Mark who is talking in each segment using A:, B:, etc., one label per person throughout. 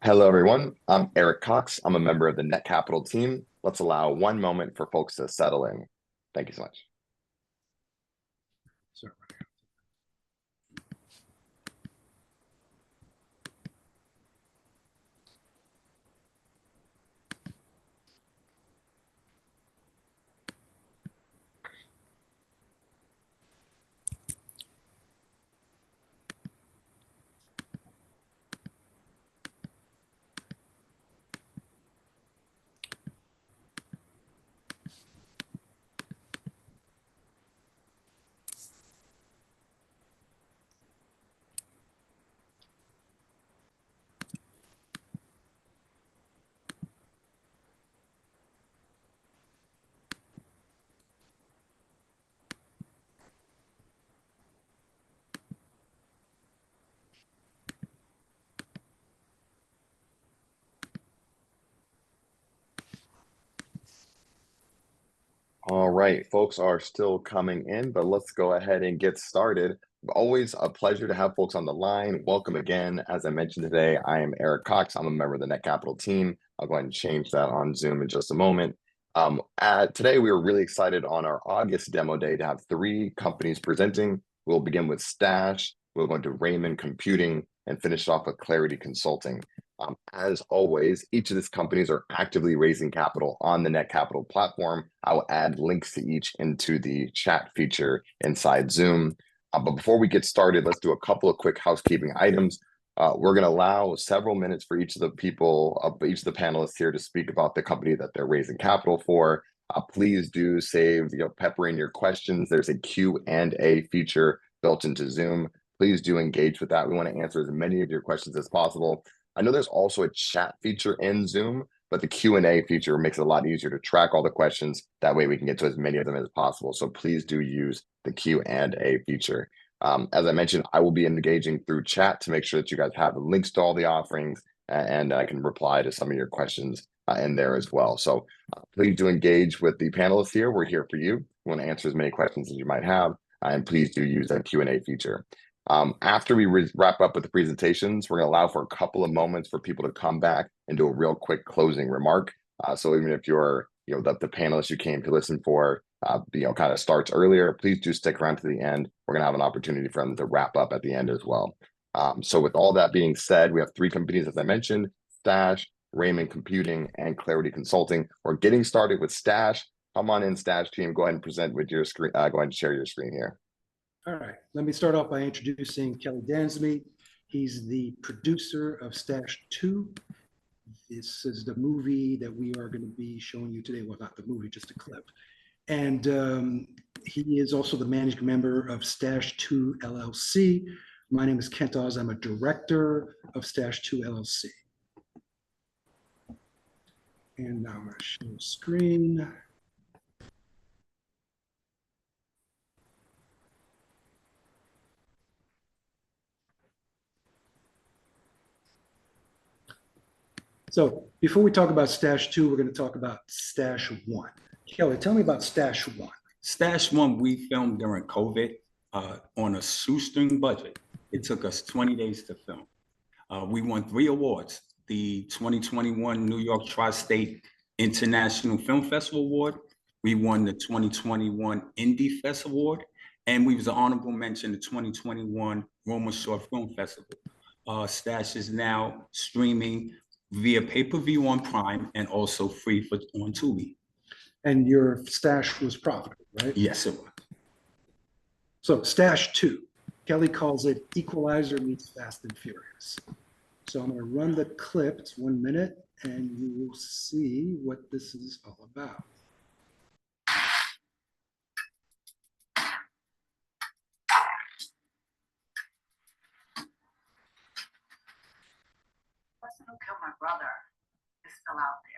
A: Hello, everyone. I'm Eric Cox. I'm a member of the Netcapital team. Let's allow one moment for folks to settle in. Thank you so much.
B: Sorry.
A: All right, folks are still coming in, but let's go ahead and get started. Always a pleasure to have folks on the line. Welcome again. As I mentioned today, I am Eric Cox. I'm a member of the Netcapital team. I'll go ahead and change that on Zoom in just a moment. Today, we were really excited on our August demo day to have three companies presenting. We'll begin with Stash, we'll go into Riemann Computing, and finish off with Clarity Consulting. As always, each of these companies are actively raising capital on the Netcapital platform. I will add links to each into the chat feature inside Zoom. But before we get started, let's do a couple of quick housekeeping items. We're going to allow several minutes for each of the people, each of the panelists here to speak about the company that they're raising capital for. Please do save, pepper in your questions. There's a Q&A feature built into Zoom. Please do engage with that. We want to answer as many of your questions as possible. I know there's also a chat feature in Zoom, but the Q&A feature makes it a lot easier to track all the questions. That way we can get to as many of them as possible. So please do use the Q&A feature. As I mentioned, I will be engaging through chat to make sure that you guys have the links to all the offerings, and I can reply to some of your questions in there as well. So please do engage with the panelists here. We're here for you. We want to answer as many questions as you might have, and please do use that Q&A feature. After we wrap up with the presentations, we're going to allow for a couple of moments for people to come back and do a real quick closing remark. So even if you're, the panelist you came to listen for, kind of starts earlier, please do stick around to the end. We're going to have an opportunity for them to wrap up at the end as well. So with all that being said, we have three companies, as I mentioned: Stash, Riemann Computing, and Clarity Consulting. We're getting started with Stash. Come on in, Stash team. Go ahead and present with your screen. Go ahead and share your screen here.
B: All right, let me start off by introducing Kelly Dansby. He's the producer of Stash 2. This is the movie that we are going to be showing you today. Well, not the movie, just a clip. And he is also the managing member of Stash 2 LLC. My name is Kent Oz. I'm a director of Stash 2 LLC. And now I'm going to share the screen. So before we talk about Stash 2, we're going to talk about Stash 1. Kelly, tell me about Stash 1.
C: Stash 1, we filmed during COVID on a shoestring budget. It took us 20 days to film. We won 3 awards: the 2021 New York Tri-State International Film Festival Award. We won the 2021 Indie Fest Award, and we was an honorable mention the 2021 Roma Short Film Festival. Stash is now streaming via pay-per-view on Prime and also free on Tubi.
B: And your Stash was profitable, right?
C: Yes, it was.
B: So Stash 2, Kelly calls it Equalizer meets Fast and Furious. So I'm going to run the clip. It's 1 minute, and you will see what this is all about.
D: The person who killed my brother is still out there.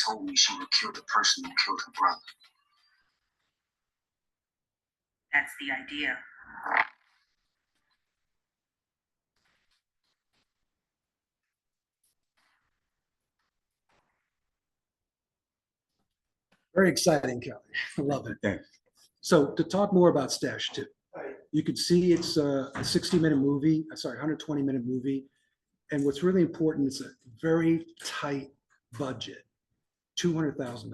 E: told me she would have killed the person who killed her brother.
D: That's the idea.
B: Very exciting, Kelly. I love it.
C: Thanks.
B: So to talk more about Stash 2, you can see it's a 60-minute movie, 120-minute movie. And what's really important is a very tight budget, $200,000.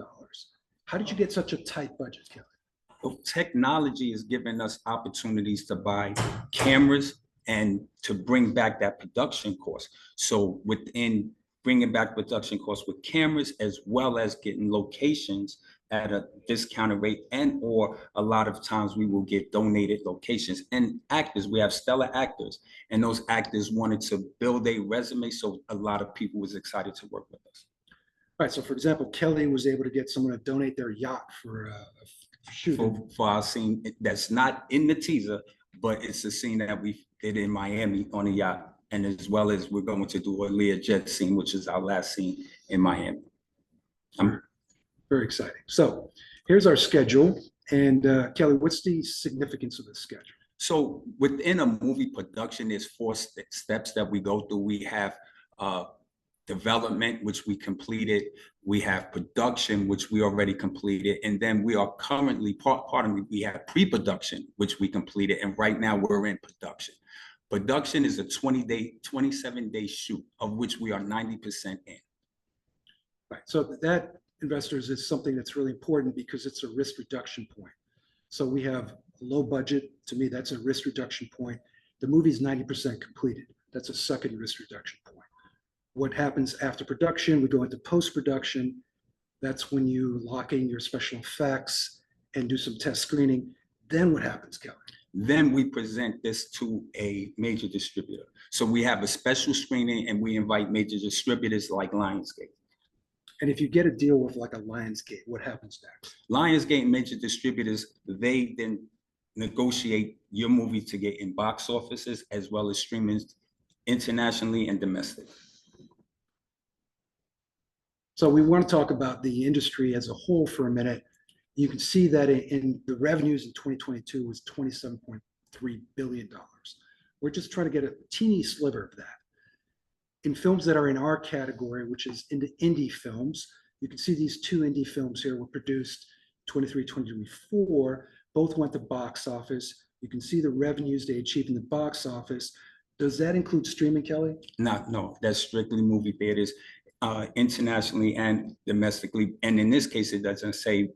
B: How did you get such a tight budget, Kelly?
C: Well, technology is giving us opportunities to buy cameras and to bring back that production cost. So within bringing back production costs with cameras, as well as getting locations at a discounted rate, and or a lot of times we will get donated locations and actors. We have stellar actors, and those actors wanted to build a resume, so a lot of people was excited to work with us.
B: All right, so for example, Kelly was able to get someone to donate their yacht for a shoot.
C: For our scene that's not in the teaser, but it's a scene that we did in Miami on a yacht, and as well as we're going to do a Learjet scene, which is our last scene in Miami.
B: Very exciting. So here's our schedule. And Kelly, what's the significance of the schedule?
C: So within a movie production, there's 4 steps that we go through. We have development, which we completed. We have production, which we already completed. And then we are currently, pardon me, we have pre-production, which we completed. And right now we're in production. Production is a 27-day shoot, of which we are 90% in.
B: Right. So that, investors, is something that's really important because it's a risk reduction point. So we have a low budget. To me, that's a risk reduction point. The movie's 90% completed. That's a second risk reduction point. What happens after production? We go into post-production. That's when you lock in your special effects and do some test screening. Then what happens, Kelly?
C: Then we present this to a major distributor. So we have a special screening and we invite major distributors like Lionsgate.
B: And if you get a deal with like a Lionsgate, what happens next?
C: Lionsgate and major distributors, they then negotiate your movie to get in box offices as well as streaming internationally and domestically.
B: So we want to talk about the industry as a whole for a minute. You can see that in the revenues in 2022 was $27.3 billion. We're just trying to get a teeny sliver of that. In films that are in our category, which is into indie films, you can see these 2 indie films here were produced 23, 24, both went to box office. You can see the revenues they achieved in the box office. Does that include streaming, Kelly?
C: No, that's strictly movie theaters, internationally and domestically. And in this case, it doesn't say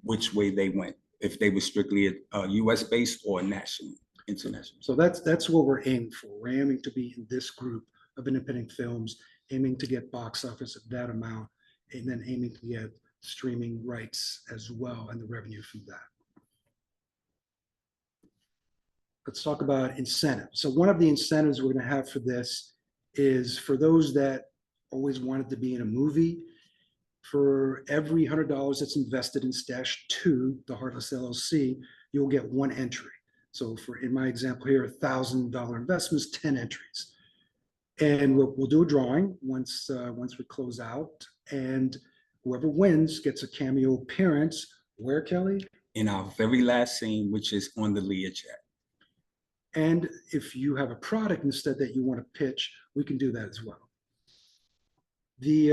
C: which way they went, if they were strictly US based or national, international.
B: So that's what we're aiming for. We're aiming to be in this group of independent films, aiming to get box office of that amount, and then aiming to get streaming rights as well and the revenue from that. Let's talk about incentives. So one of the incentives we're going to have for this is for those that always wanted to be in a movie. For every $100 that's invested in Stash 2, the Heartless LLC, you'll get 1 entry. So for, in my example here, $1,000 investments, 10 entries. And we'll do a drawing once we close out, and whoever wins gets a cameo appearance. Where, Kelly?
C: In our very last scene, which is on the Learjet.
B: And if you have a product instead that you want to pitch, we can do that as well. The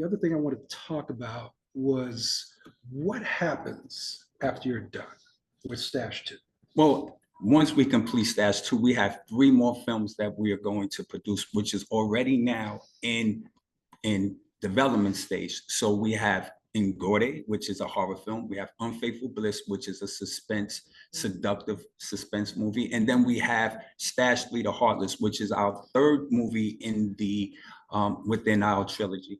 B: other thing I wanted to talk about was what happens after you're done with Stash 2?
C: Well, once we complete Stash 2, we have 3 more films that we are going to produce, which is already now in development stage. So we have Engorde, which is a horror film. We have Unfaithful Bliss, which is a seductive suspense movie. And then we have Stash 3, The Heartless, which is our 3rd movie in the within our trilogy.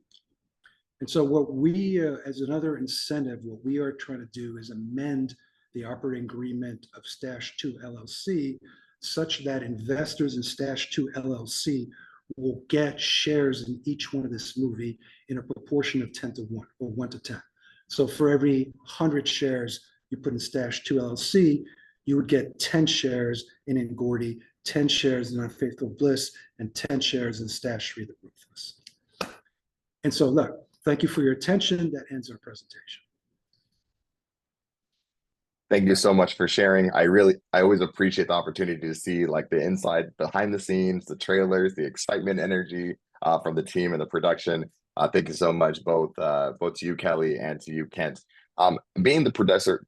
B: And so what we, as another incentive, what we are trying to do is amend the operating agreement of Stash 2 LLC such that investors in Stash 2 LLC will get shares in each one of this movie in a proportion of 10 to 1 or 1 to 10. So for every 100 shares you put in Stash 2 LLC, you would get 10 shares in Engorde, 10 shares in Unfaithful Bliss, and 10 shares in Stash 3 The Ruthless. And so look, Thank you for your attention. That ends our presentation.
A: Thank you so much for sharing. I always appreciate the opportunity to see like the inside, behind the scenes, the trailers, the excitement, energy from the team and the production. Thank you so much, both to you, Kelly, and to you, Kent. Being the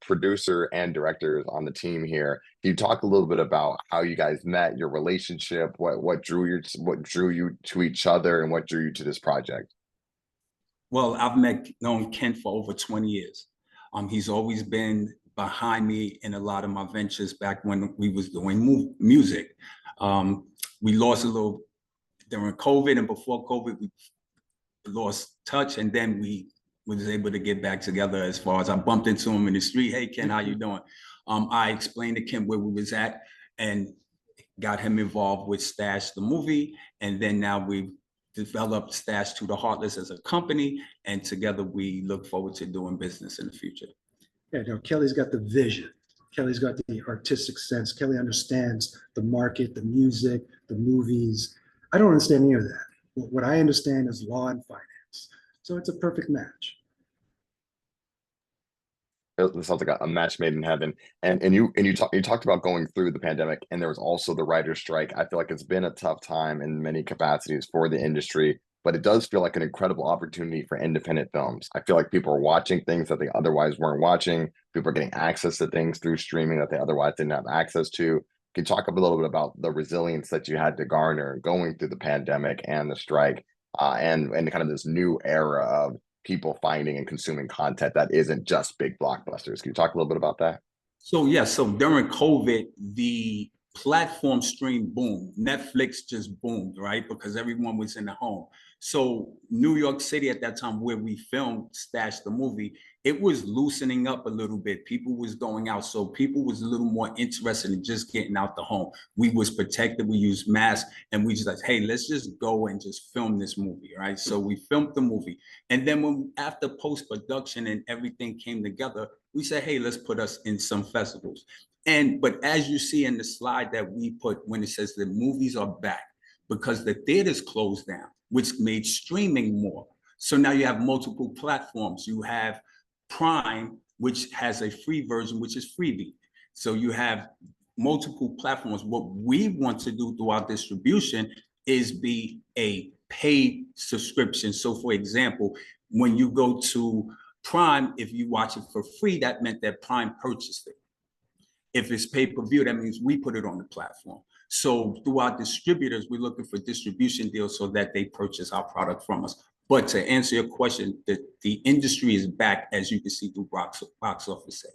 A: producer and directors on the team here, can you talk a little bit about how you guys met, your relationship, what drew you to each other, and what drew you to this project?
C: Well, I've known Kent for over 20 years. He's always been behind me in a lot of my ventures back when we was doing music. We lost a little during COVID, and before COVID, we lost touch, and then we was able to get back together. As far as I bumped into him in the street, hey Ken, how you doing? I explained to Ken where we was at and got him involved with Stash the movie, and then now we've developed Stash to the Heartless as a company, and together we look forward to doing business in the future.
B: Yeah, no, Kelly's got the vision. Kelly's got the artistic sense. Kelly understands the market, the music, the movies. I don't understand any of that. What I understand is law and finance. So it's a perfect match.
A: It sounds like a match made in heaven. And you talked about going through the pandemic, and there was also the writer's strike. I feel like it's been a tough time in many capacities for the industry, but it does feel like an incredible opportunity for independent films. I feel like people are watching things that they otherwise weren't watching. People are getting access to things through streaming that they otherwise didn't have access to. Can you talk a little bit about the resilience that you had to garner going through the pandemic and the strike, and kind of this new era of people finding and consuming content that isn't just big blockbusters? Can you talk a little bit about that?
C: So yeah, so during COVID, the platform stream boomed. Netflix just boomed, right? Because everyone was in the home. So New York City at that time, where we filmed Stash the movie, it was loosening up a little bit. People was going out. So people was a little more interested in just getting out the home. We was protected, we used masks, and we just like, hey, let's just go and just film this movie, right? So we filmed the movie. And then after post-production and everything came together, we said, hey, let's put us in some festivals. But as you see in the slide that we put, when it says the movies are back, because the theaters closed down, which made streaming more. So now you have multiple platforms. You have Prime, which has a free version, which is freebie. So you have multiple platforms. What we want to do through our distribution is be a paid subscription. So for example, when you go to Prime, if you watch it for free, that meant that Prime purchased it. If it's pay-per-view, that means we put it on the platform. So through our distributors, we're looking for distribution deals so that they purchase our product from us. But to answer your question, the industry is back, as you can see through box office sales.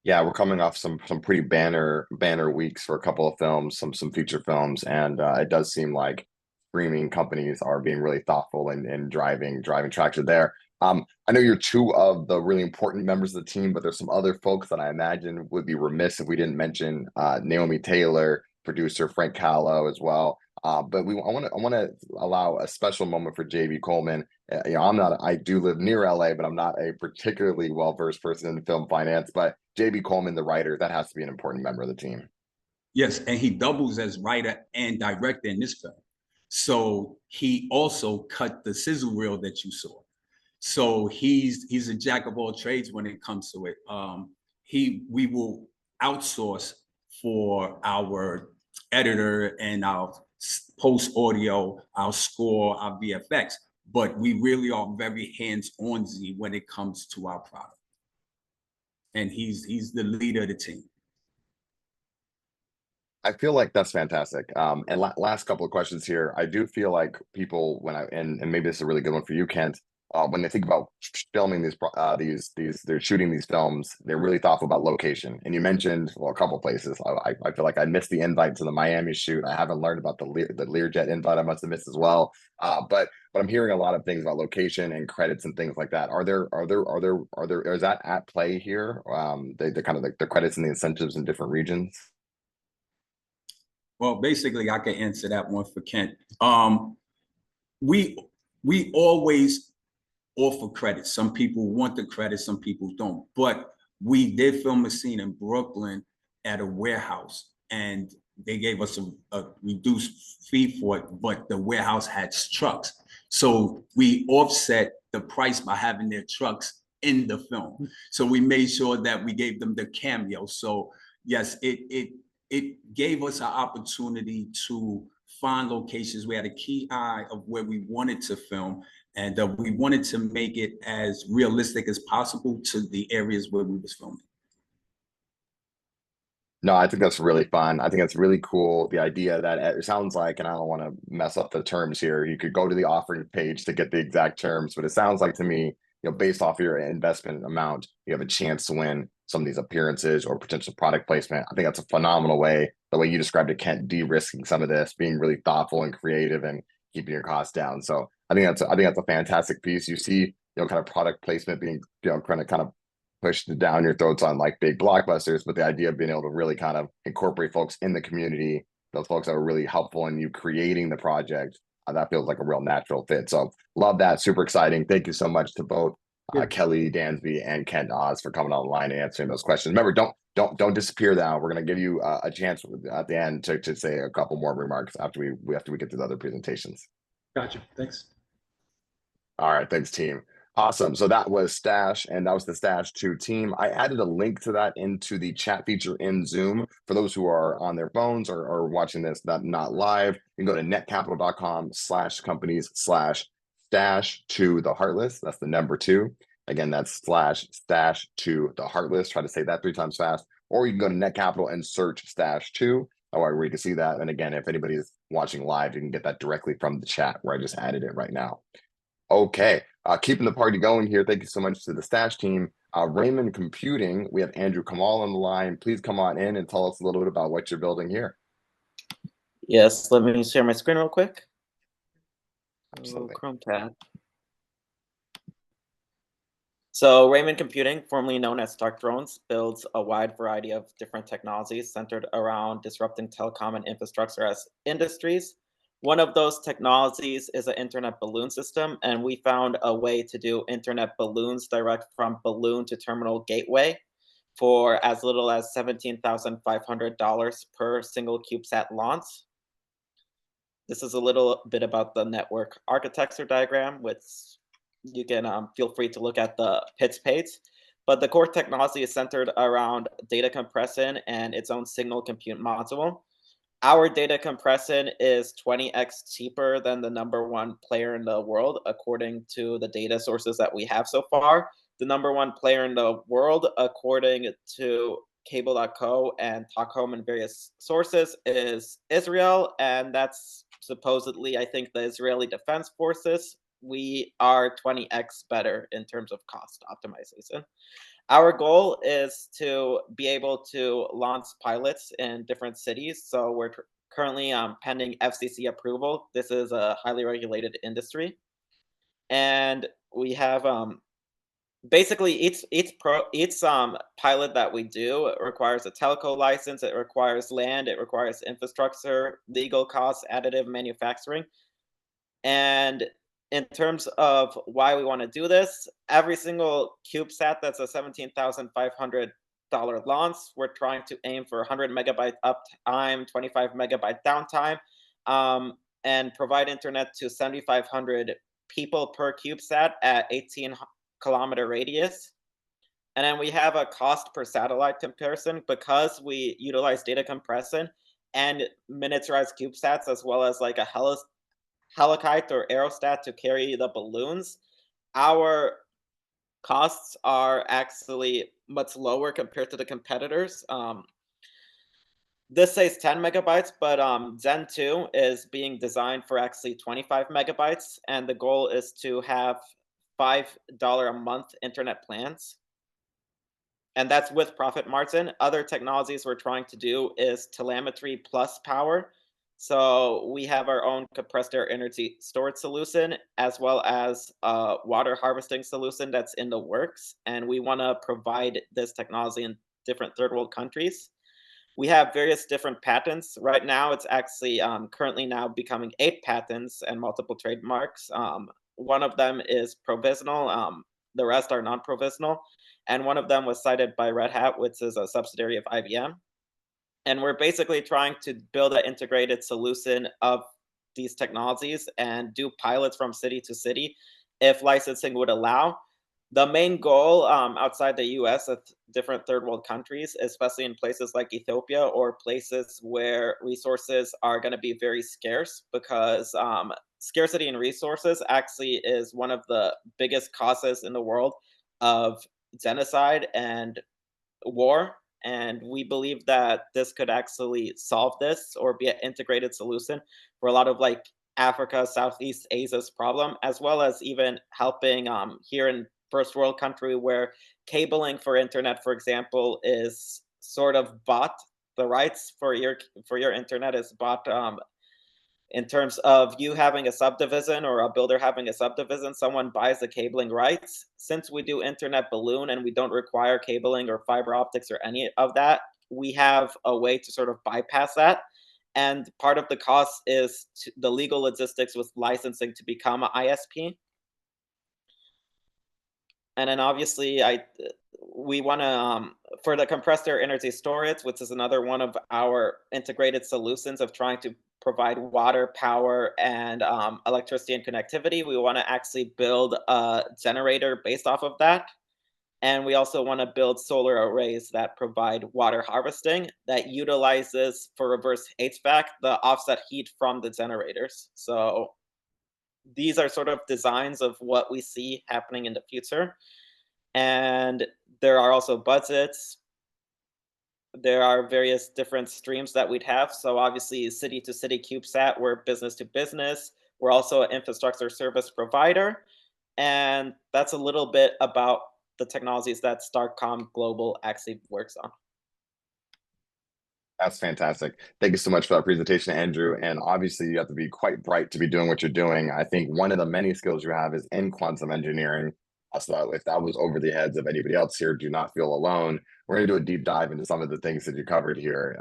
A: Yeah, we're coming off some pretty banner weeks for a couple of films, some feature films, and it does seem like streaming companies are being really thoughtful and driving traction there. I know you're two of the really important members of the team, but there's some other folks that I imagine would be remiss if we didn't mention. Naomi Taylor, producer Frank Callow as well. But I want to allow a special moment for JB Coleman. I do live near LA, but I'm not a particularly well-versed person in film finance. But JB Coleman, the writer, that has to be an important member of the team.
C: Yes, and he doubles as writer and director in this film. So he also cut the sizzle reel that you saw. So he's a jack of all trades when it comes to it. We will outsource for our editor and our post audio, our score, our VFX, but we really are very hands-on when it comes to our product. And he's the leader of the team.
A: I feel like that's fantastic. And last couple of questions here. I do feel like people, and maybe this is a really good one for you, Kent, when they think about filming they're shooting these films, they're really thoughtful about location. And you mentioned, well, a couple of places. I feel like I missed the invite to the Miami shoot. I haven't learned about the Learjet invite. I must have missed as well. But I'm hearing a lot of things about location and credits and things like that. Is that at play here? The kind of the credits and the incentives in different regions.
C: Well, basically, I can answer that one for Kent. We always offer credit. Some people want the credit, some people don't. But we did film a scene in Brooklyn at a warehouse, and they gave us a reduced fee for it, but the warehouse had trucks. So we offset the price by having their trucks in the film. So we made sure that we gave them the cameo. So yes, it gave us an opportunity to find locations. We had a key eye of where we wanted to film, and we wanted to make it as realistic as possible to the areas where we was filming.
A: No, I think that's really fun. I think that's really cool. The idea that it sounds like, and I don't want to mess up the terms here, you could go to the offering page to get the exact terms, but it sounds like to me, based off your investment amount, you have a chance to win some of these appearances or potential product placement. I think that's a phenomenal way, the way you described it, Kent, de-risking some of this, being really thoughtful and creative and keeping your costs down. So I think that's a fantastic piece. You see, kind of product placement being, kind of pushed down your throats on like big blockbusters, but the idea of being able to really kind of incorporate folks in the community, those folks that are really helpful in you creating the project, that feels like a real natural fit. So love that. Super exciting. Thank you so much to both Kelly Dansby and Kent Oz for coming online and answering those questions. Remember, don't disappear now. We're going to give you a chance at the end to say a couple more remarks after we get to the other presentations.
B: Gotcha. Thanks.
A: All right. Thanks, team. Awesome. So that was Stash, and that was the Stash 2 team. I added a link to that into the chat feature in Zoom. For those who are on their phones or watching this not live, you can go to netcapital.com/companies/stash2 the Heartless. That's the number 2. Again, that's /stash2 the Heartless. Try to say that 3 times fast. Or you can go to NetCapital and search Stash 2. Where you can see that. And again, if anybody is watching live, you can get that directly from the chat where I just added it right now. Okay, keeping the party going here. Thank you so much to the Stash team. Riemann Computing, we have Andrew Kamal on the line. Please come on in and tell us a little bit about what you're building here.
F: Yes, let me share my screen real quick.
A: Absolutely.
F: Chrome tab. So Riemann Computing, formerly known as Stark Drones, builds a wide variety of different technologies centered around disrupting telecom and infrastructure as industries. One of those technologies is an internet balloon system, and we found a way to do internet balloons direct from balloon to terminal gateway for as little as $17,500 per single CubeSat launch. This is a little bit about the network architecture diagram, which you can feel free to look at the PITS page. But the core technology is centered around data compression and its own signal compute module. Our data compression is 20x cheaper than the #1 player in the world, according to the data sources that we have so far. The #1 player in the world, according to Cable.co and Talk Home and various sources, is Israel, and that's supposedly, I think, the Israeli Defense Forces. We are 20x better in terms of cost optimization. Our goal is to be able to launch pilots in different cities. So we're currently pending FCC approval. This is a highly regulated industry. And we have basically each pilot that we do requires a telco license, it requires land, it requires infrastructure, legal costs, additive manufacturing. And in terms of why we want to do this, every single CubeSat that's a $17,500 launch, we're trying to aim for 100 megabyte uptime, 25 megabyte downtime, and provide internet to 7,500 people per CubeSat at 18-kilometer radius. And then we have a cost per satellite comparison because we utilize data compression and miniaturized CubeSats, as well as like a helicite or aerostat to carry the balloons. Our costs are actually much lower compared to the competitors. This says 10 megabytes, but Zen 2 is being designed for actually 25 megabytes, and the goal is to have $5 a month internet plans. And that's with profit margin. Other technologies we're trying to do is telemetry plus power. So we have our own compressed air energy storage solution, as well as a water harvesting solution that's in the works. And we want to provide this technology in different third world countries. We have various different patents. Right now, it's actually currently now becoming 8 patents and multiple trademarks. One of them is provisional. The rest are non-provisional. And one of them was cited by Red Hat, which is a subsidiary of IBM. And we're basically trying to build an integrated solution of these technologies and do pilots from city to city if licensing would allow. The main goal outside the US of different third world countries, especially in places like Ethiopia or places where resources are going to be very scarce, because scarcity in resources actually is one of the biggest causes in the world of genocide and war. And we believe that this could actually solve this or be an integrated solution for a lot of like Africa, Southeast Asia's problem, as well as even helping here in first world country where cabling for internet, for example, is sort of bought. The rights for your internet is bought in terms of you having a subdivision or a builder having a subdivision, someone buys the cabling rights. Since we do internet balloon and we don't require cabling or fiber optics or any of that, we have a way to sort of bypass that. And part of the cost is the legal logistics with licensing to become an ISP. And then obviously we want to for the compressed air energy storage, which is another one of our integrated solutions of trying to provide water, power, and electricity and connectivity. We want to actually build a generator based off of that. And we also want to build solar arrays that provide water harvesting that utilizes for reverse HVAC the offset heat from the generators. So these are sort of designs of what we see happening in the future. And there are also budgets. There are various different streams that we'd have. So obviously city to city CubeSat, we're business to business. We're also an infrastructure service provider. And that's a little bit about the technologies that Starcom Global actually works on.
A: That's fantastic. Thank you so much for that presentation, Andrew. And obviously, you have to be quite bright to be doing what you're doing. I think one of the many skills you have is in quantum engineering. So if that was over the heads of anybody else here, do not feel alone. We're going to do a deep dive into some of the things that you covered here.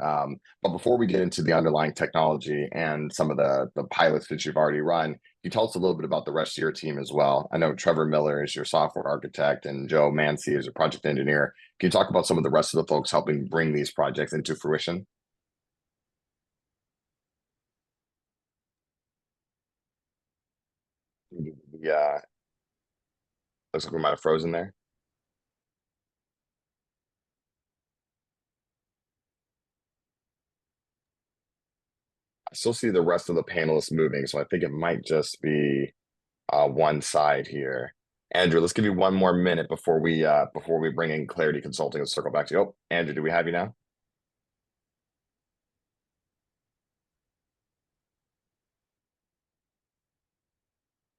A: But before we get into the underlying technology and some of the pilots that you've already run, can you tell us a little bit about the rest of your team as well? I know Trevor Miller is your software architect and Joe Mancy is your project engineer. Can you talk about some of the rest of the folks helping bring these projects into fruition? Yeah, looks like we might have frozen there. I still see the rest of the panelists moving, so I think it might just be one side here. Andrew, let's give you one more minute before we bring in Clarity Consulting and circle back to you. Oh, Andrew, do we have you now?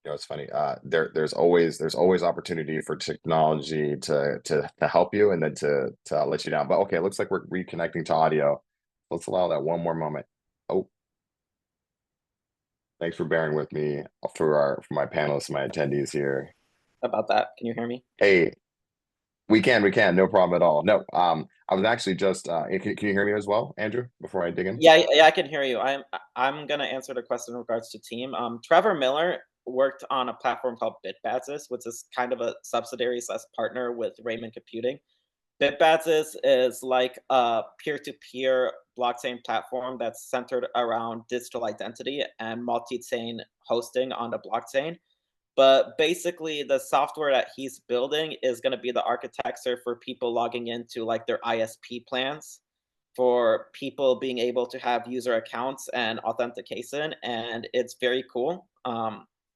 A: You know, it's funny. There's always opportunity for technology to help you and then to let you down. But okay, it looks like we're reconnecting to audio. Let's allow that one more moment. Oh, thanks for bearing with me for my panelists, my attendees here.
F: About that, can you hear me?
A: Hey, we can, no problem at all. No, I was actually just can you hear me as well, Andrew, before I dig in?
F: Yeah, I can hear you. I'm gonna answer the question in regards to team. Trevor Miller worked on a platform called BitBazes, which is kind of a subsidiary / partner with Riemann Computing. BitBazes is like a peer-to-peer blockchain platform that's centered around digital identity and multi-chain hosting on the blockchain. But basically, the software that he's building is going to be the architecture for people logging into like their ISP plans, for people being able to have user accounts and authentication, and it's very cool.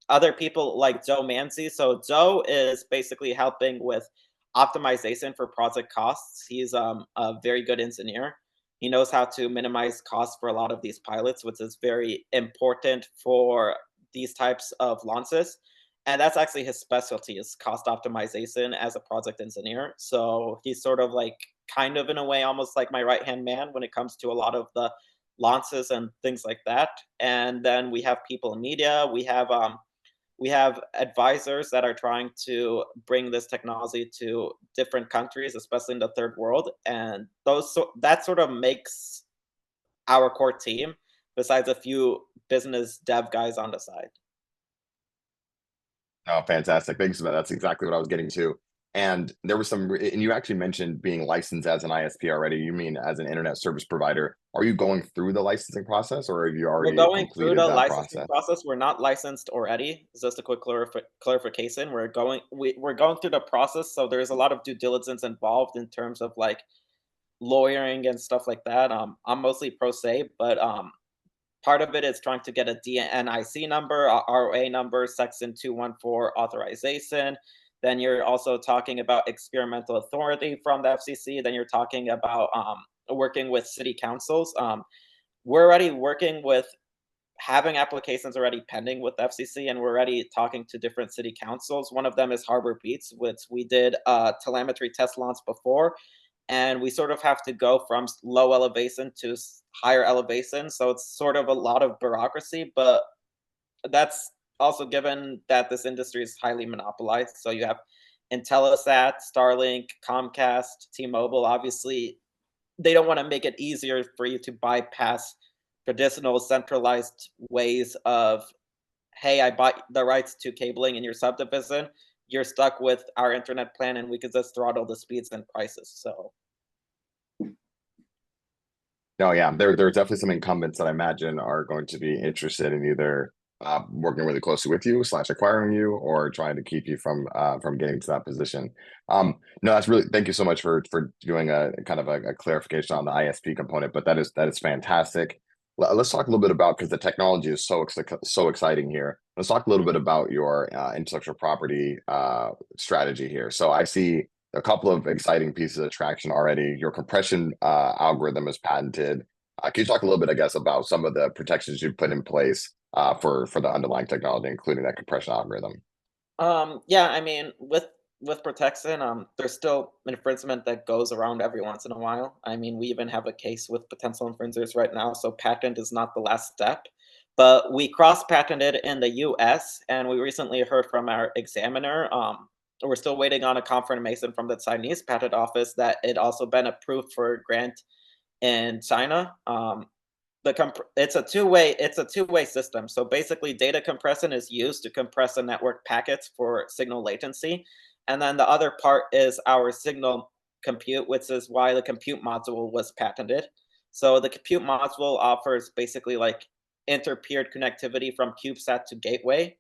F: Other people like Joe Mancy. So Joe is basically helping with optimization for project costs. He's a very good engineer. He knows how to minimize costs for a lot of these pilots, which is very important for these types of launches. And that's actually his specialty, is cost optimization as a project engineer. So he's sort of like kind of in a way almost like my right hand man when it comes to a lot of the launches and things like that. And then we have people in media. We have advisors that are trying to bring this technology to different countries, especially in the third world. And that sort of makes our core team, besides a few business dev guys on the side.
A: Oh, fantastic. Thanks for that. That's exactly what I was getting to. And there was some, and you actually mentioned being licensed as an ISP already. You mean as an internet service provider? Are you going through the licensing process, or have you
F: We're
A: already
F: going through
A: completed
F: the
A: that
F: licensing
A: process?
F: process. We're not licensed already. Just a quick clarification. We're going through the process, so there's a lot of due diligence involved in terms of like lawyering and stuff like that. I'm mostly pro se, but part of it is trying to get a DNIC number, a ROA number, Section 214 authorization. Then you're also talking about experimental authority from the FCC. Then you're talking about working with city councils. We're already working with having applications already pending with the FCC, and we're already talking to different city councils. One of them is Harbor Beach, which we did a telemetry test launch before, and we sort of have to go from low elevation to higher elevation. So it's sort of a lot of bureaucracy, but that's also given that this industry is highly monopolized. So you have Intellisat, Starlink, Comcast, T-Mobile. Obviously, they don't want to make it easier for you to bypass traditional centralized ways of, hey, I bought the rights to cabling in your subdivision. You're stuck with our internet plan, and we could just throttle the speeds and prices. So
A: No, yeah, there are definitely some incumbents that I imagine are going to be interested in either working really closely with you / acquiring you, or trying to keep you from getting to that position. No, that's really, thank you so much for doing a kind of a clarification on the ISP component, but that is fantastic. Let's talk a little bit about, because the technology is so exciting here. Let's talk a little bit about your intellectual property strategy here. So I see a couple of exciting pieces of traction already. Your compression algorithm is patented. Can you talk a little bit, I guess, about some of the protections you've put in place for the underlying technology, including that compression algorithm?
F: yeah, I mean, with protection, there's still infringement that goes around every once in a while. I mean, we even have a case with potential infringers right now, so patent is not the last step. But we cross-patented in the US, and we recently heard from our examiner. We're still waiting on a confirmation from the Chinese patent office that it also been approved for grant in China. It's a two-way system. So basically, data compression is used to compress the network packets for signal latency, and then the other part is our signal compute, which is why the compute module was patented. So the compute module offers basically like inter-peered connectivity from CubeSat to gateway,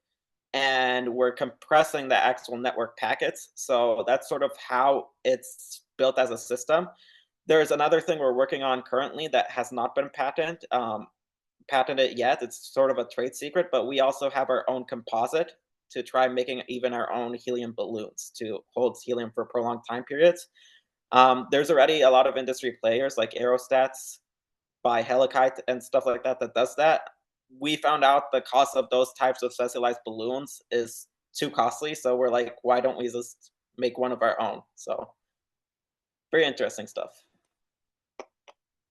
F: and we're compressing the actual network packets. So that's sort of how it's built as a system. There's another thing we're working on currently that has not been patented yet. It's sort of a trade secret, but we also have our own composite to try making even our own helium balloons to hold helium for prolonged time periods. There's already a lot of industry players like Aerostats by Helikite and stuff like that that does that. We found out the cost of those types of specialized balloons is too costly, so we're like, why don't we just make one of our own? So very interesting stuff.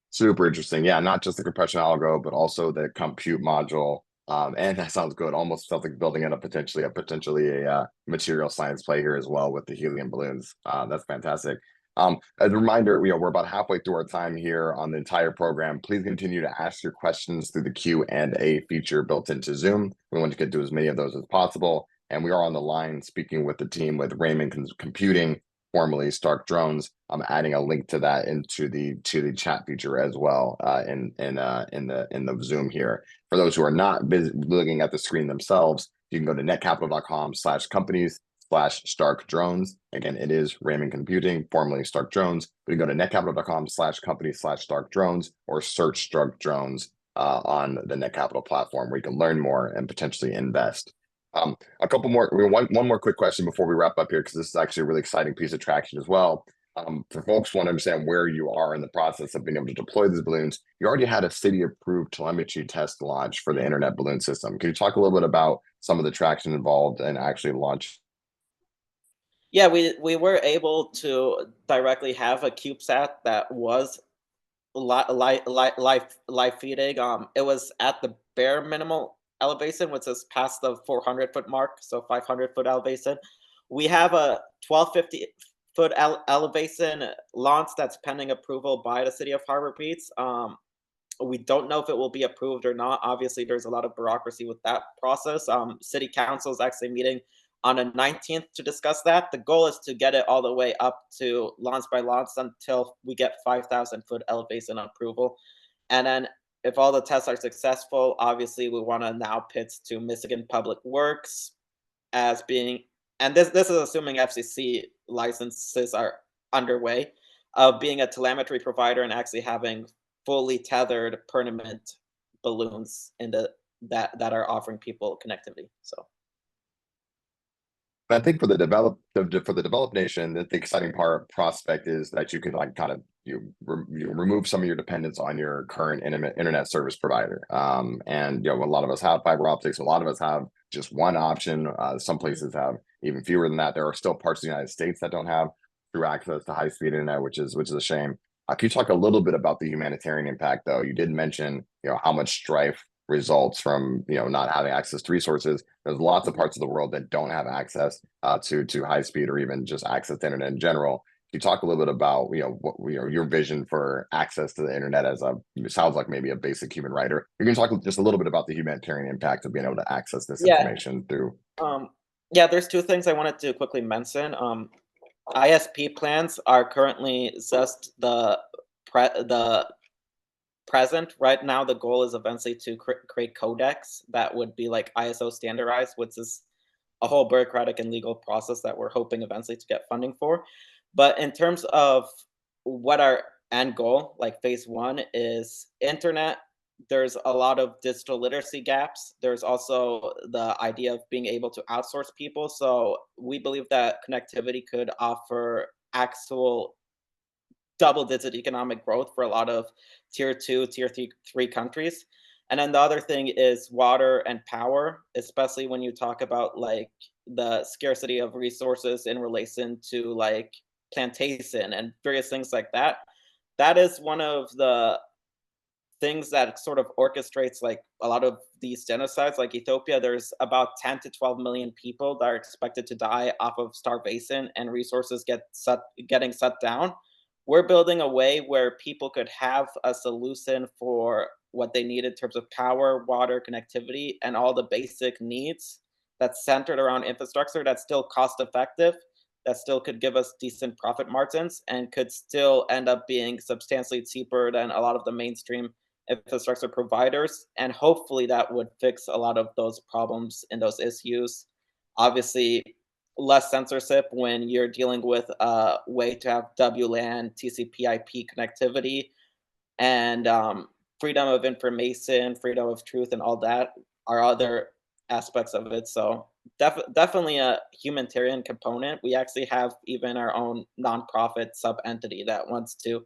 A: Super interesting. Yeah, not just the compression algo, but also the compute module. And that sounds good. Almost felt like building in potentially a material science play here as well with the helium balloons. That's fantastic. As a reminder, we're about halfway through our time here on the entire program. Please continue to ask your questions through the Q&A feature built into Zoom. We want to get to as many of those as possible. And we are on the line speaking with the team with Riemann Computing, formerly Stark Drones. I'm adding a link to that into the chat feature as well in the Zoom here. For those who are not looking at the screen themselves, you can go to netcapital.com/companies/Stark Drones. Again, it is Riemann Computing, formerly Stark Drones. But you can go to netcapital.com/companies/Stark Drones, or search Stark Drones on the Netcapital platform, where you can learn more and potentially invest. A couple more, one more quick question before we wrap up here, because this is actually a really exciting piece of traction as well. For folks who want to understand where you are in the process of being able to deploy these balloons, you already had a city-approved telemetry test launch for the internet balloon system. Can you talk a little bit about some of the traction involved and actually launch?
F: Yeah, we were able to directly have a CubeSat that was live feeding. It was at the bare minimal elevation, which is past the 400-foot mark, so 500-foot elevation. We have a 1250-foot elevation launch that's pending approval by the city of Harbor Beach. We don't know if it will be approved or not. Obviously, there's a lot of bureaucracy with that process. City council is actually meeting on the 19th to discuss that. The goal is to get it all the way up to launch by launch until we get 5,000 foot elevation approval. And then if all the tests are successful, obviously we want to now pitch to Michigan Public Works as being, and this is assuming FCC licenses are underway, of being a telemetry provider and actually having fully tethered permanent balloons in the that are offering people connectivity. So
A: I think for the developed nation, the exciting prospect is that you can like kind of you remove some of your dependence on your current internet service provider. And you know, a lot of us have fiber optics. A lot of us have just one option. Some places have even fewer than that. There are still parts of the United States that don't have true access to high-speed internet, which is a shame. Can you talk a little bit about the humanitarian impact, though? You did mention, you know, how much strife results from, you know, not having access to resources. There's lots of parts of the world that don't have access to high speed or even just access to internet in general. Can you talk a little bit about, you know, what, you know, your vision for access to the internet as it sounds like maybe a basic human right? You're going to talk just a little bit about the humanitarian impact of being able to access this
F: yeah,
A: information through.
F: yeah, there's two things I wanted to quickly mention. ISP plans are currently just the present. Right now, the goal is eventually to create codecs that would be like ISO standardized, which is a whole bureaucratic and legal process that we're hoping eventually to get funding for. But in terms of what our end goal, like phase one, is internet. There's a lot of digital literacy gaps. There's also the idea of being able to outsource people. So we believe that connectivity could offer actual double-digit economic growth for a lot of tier 2, tier three countries. And then the other thing is water and power, especially when you talk about like the scarcity of resources in relation to like plantation and various things like that. That is one of the things that sort of orchestrates like a lot of these genocides. Like Ethiopia, there's about 10 to 12 million people that are expected to die off of starvation and resources getting shut down. We're building a way where people could have a solution for what they need in terms of power, water, connectivity, and all the basic needs that's centered around infrastructure that's still cost effective, that still could give us decent profit margins, and could still end up being substantially cheaper than a lot of the mainstream infrastructure providers. And hopefully that would fix a lot of those problems and those issues. Obviously, less censorship when you're dealing with a way to have WLAN, TCP/IP connectivity, and freedom of information, freedom of truth, and all that are other aspects of it. So definitely a humanitarian component. We actually have even our own nonprofit sub entity that wants to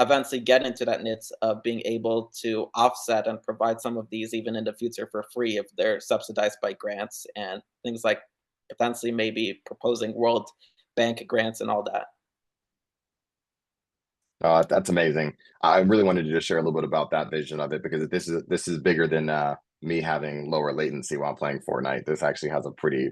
F: eventually get into that niche of being able to offset and provide some of these even in the future for free if they're subsidized by grants and things like potentially maybe proposing World Bank grants and all that.
A: That's amazing. I really wanted to just share a little bit about that vision of it because this is bigger than me having lower latency while playing Fortnite. This actually has a pretty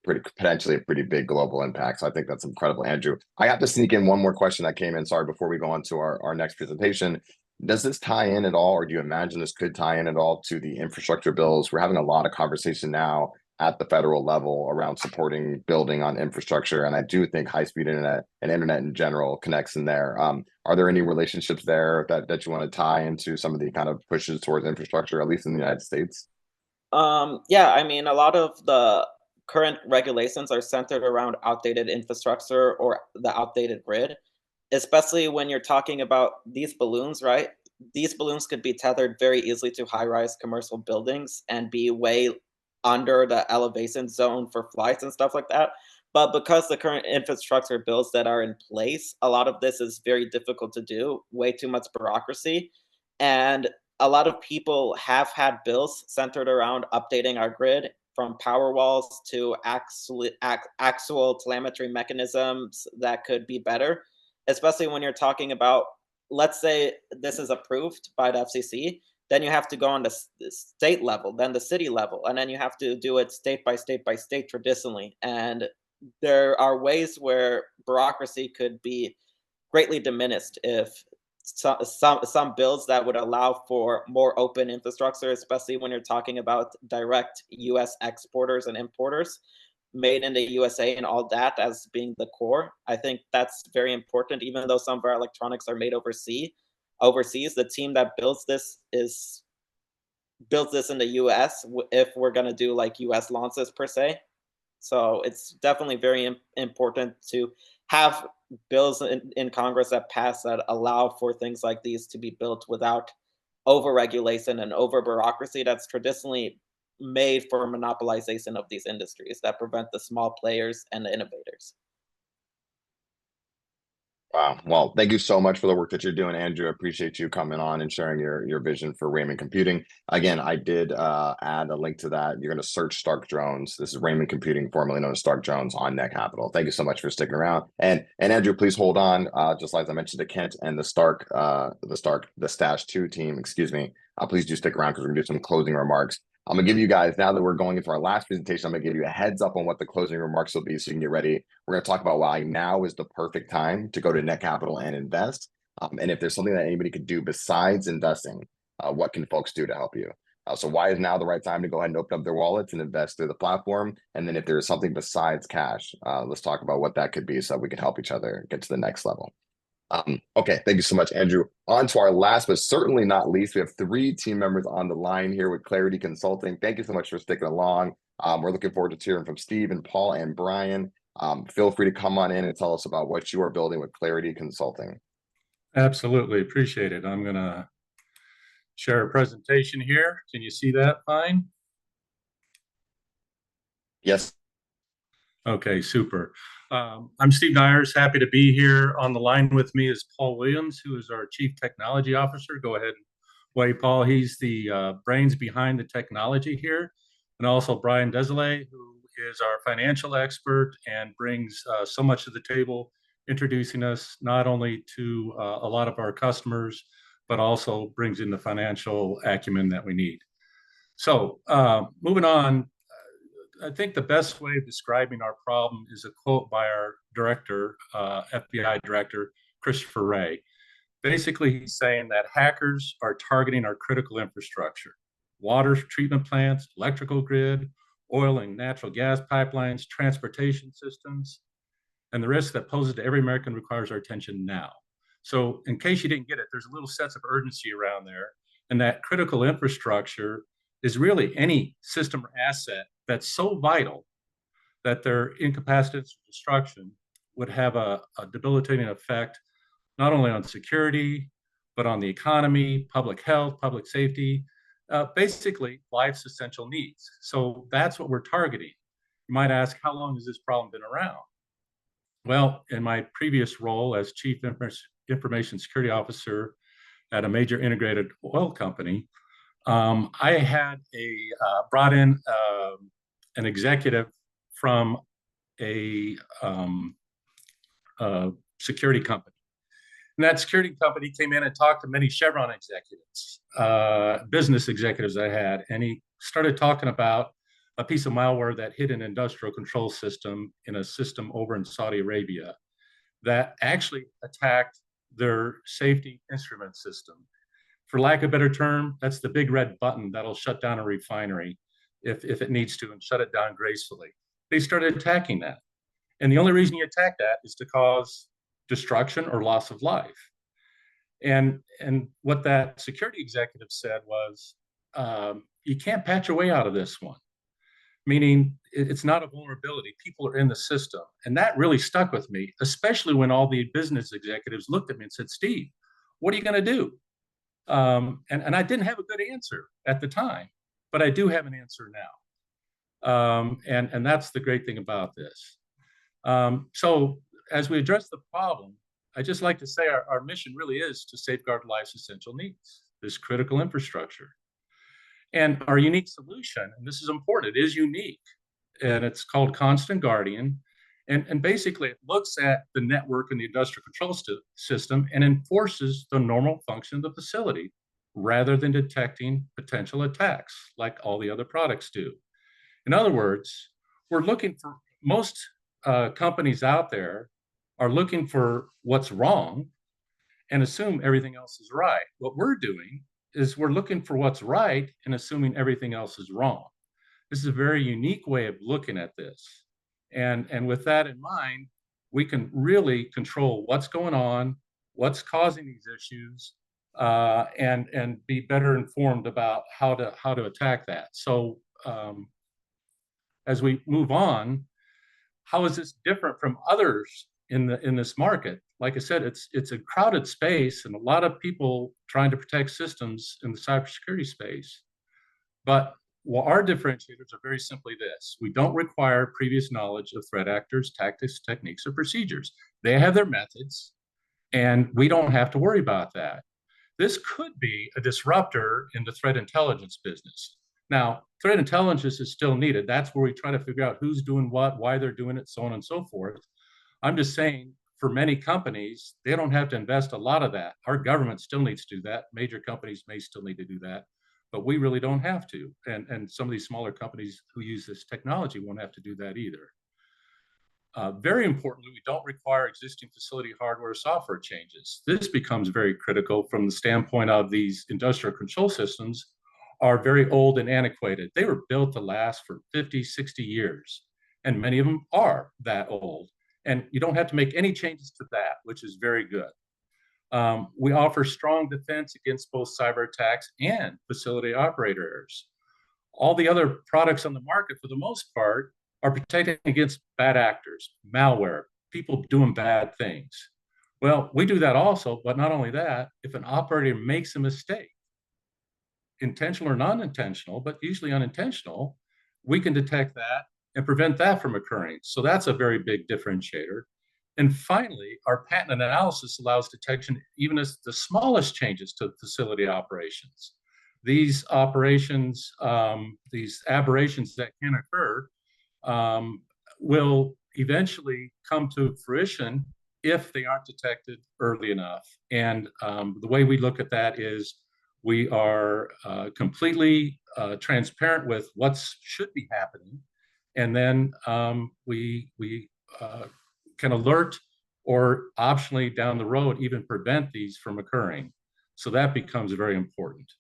A: potentially a pretty big global impact. So I think that's incredible, Andrew. I have to sneak in one more question that came in. Sorry, before we go on to our next presentation. Does this tie in at all, or do you imagine this could tie in at all to the infrastructure bills? We're having a lot of conversation now at the federal level around supporting building on infrastructure. And I do think high-speed internet and internet in general connects in there. Are there any relationships there that you want to tie into some of the kind of pushes towards infrastructure, at least in the United States?
F: Yeah, I mean, a lot of the current regulations are centered around outdated infrastructure or the outdated grid, especially when you're talking about these balloons, right? These balloons could be tethered very easily to high-rise commercial buildings and be way under the elevation zone for flights and stuff like that. But because the current infrastructure bills that are in place, a lot of this is very difficult to do, way too much bureaucracy. And a lot of people have had bills centered around updating our grid from power walls to actual telemetry mechanisms that could be better, especially when you're talking about, let's say this is approved by the FCC, then you have to go on the state level, then the city level, and then you have to do it state by state by state traditionally. And there are ways where bureaucracy could be greatly diminished if some bills that would allow for more open infrastructure, especially when you're talking about direct US exporters and importers, made in the USA and all that as being the core. I think that's very important, even though some of our electronics are made overseas. The team that builds this in the US if we're going to do like US launches per se. So it's definitely very important to have bills in Congress that pass that allow for things like these to be built without over regulation and over bureaucracy that's traditionally made for monopolization of these industries that prevent the small players and the innovators.
A: Wow. Well, thank you so much for the work that you're doing, Andrew. I appreciate you coming on and sharing your vision for Riemann Computing. Again, I did add a link to that. You're going to search Stark Drones. This is Riemann Computing, formerly known as Stark Drones, on Netcapital. Thank you so much for sticking around. And Andrew, please hold on. Just like I mentioned to Kent and the Stash 2 team, excuse me. Please do stick around because we're going to do some closing remarks. I'm gonna give you guys, now that we're going into our last presentation, I'm gonna give you a heads up on what the closing remarks will be so you can get ready. We're gonna talk about why now is the perfect time to go to Netcapital and invest. And if there's something that anybody could do besides investing, what can folks do to help you? So why is now the right time to go ahead and open up their wallets and invest through the platform? And then if there's something besides cash, let's talk about what that could be so we can help each other get to the next level. Okay, thank you so much, Andrew. On to our last, but certainly not least, we have 3 team members on the line here with Clarity Consulting. Thank you so much for sticking along. We're looking forward to hearing from Steve and Paul and Brian. Feel free to come on in and tell us about what you are building with Clarity Consulting.
G: Absolutely, appreciate it. I'm going to share a presentation here. Can you see that fine?
A: Yes.
G: Okay, super. I'm Steve Nyers, happy to be here. On the line with me is Paul Williams, who is our Chief Technology Officer. Go ahead and wave, Paul. He's the brains behind the technology here. And also Brian Desilets, who is our financial expert and brings so much to the table, introducing us not only to a lot of our customers, but also brings in the financial acumen that we need. So moving on, I think the best way of describing our problem is a quote by our director, FBI director, Christopher Wray. Basically, he's saying that hackers are targeting our critical infrastructure, water treatment plants, electrical grid, oil and natural gas pipelines, transportation systems, and the risk that poses to every American requires our attention now. So in case you didn't get it, there's a little sense of urgency around there. And that critical infrastructure is really any system or asset that's so vital that their incapacitance or destruction would have a debilitating effect, not only on security, but on the economy, public health, public safety, basically life's essential needs. So that's what we're targeting. You might ask, how long has this problem been around? Well, in my previous role as Chief Information Security Officer at a major integrated oil company, I had brought in an executive from a security company. And that security company came in and talked to many Chevron executives, business executives I had, and he started talking about a piece of malware that hit an industrial control system in a system over in Saudi Arabia that actually attacked their safety instrument system. For lack of a better term, that's the big red button that'll shut down a refinery if it needs to, and shut it down gracefully. They started attacking that. And the only reason you attack that is to cause destruction or loss of life. And what that security executive said was, you can't patch your way out of this one. Meaning it's not a vulnerability. People are in the system. And that really stuck with me, especially when all the business executives looked at me and said, Steve, what are you going to do? And I didn't have a good answer at the time, but I do have an answer now. And that's the great thing about this. So as we address the problem, I just like to say our mission really is to safeguard life's essential needs, this critical infrastructure. And our unique solution, and this is important, it is unique, and it's called Constant Guardian. And basically, it looks at the network and the industrial control system and enforces the normal function of the facility rather than detecting potential attacks like all the other products do. In other words, we're looking for, most companies out there are looking for what's wrong and assume everything else is right. What we're doing is we're looking for what's right and assuming everything else is wrong. This is a very unique way of looking at this. And with that in mind, we can really control what's going on, what's causing these issues, and be better informed about how to attack that. So as we move on, how is this different from others in this market? Like I said, it's a crowded space and a lot of people trying to protect systems in the cybersecurity space. But our differentiators are very simply this: we don't require previous knowledge of threat actors, tactics, techniques, or procedures. They have their methods, and we don't have to worry about that. This could be a disruptor in the threat intelligence business. Now, threat intelligence is still needed. That's where we try to figure out who's doing what, why they're doing it, so on and so forth. I'm just saying, for many companies, they don't have to invest a lot of that. Our government still needs to do that. Major companies may still need to do that, but we really don't have to. And some of these smaller companies who use this technology won't have to do that either. Very importantly, we don't require existing facility hardware or software changes. This becomes very critical from the standpoint of these industrial control systems are very old and antiquated. They were built to last for 50, 60 years, and many of them are that old. And you don't have to make any changes to that, which is very good. We offer strong defense against both cyber attacks and facility operator errors. All the other products on the market, for the most part, are protecting against bad actors, malware, people doing bad things. Well, we do that also, but not only that, if an operator makes a mistake, intentional or non-intentional, but usually unintentional, we can detect that and prevent that from occurring. So that's a very big differentiator. And finally, our patent analysis allows detection even as the smallest changes to facility operations. These operations, these aberrations that can occur, will eventually come to fruition if they aren't detected early enough. And the way we look at that is we are completely transparent with what should be happening. And then we can alert or optionally down the road even prevent these from occurring. So that becomes very important.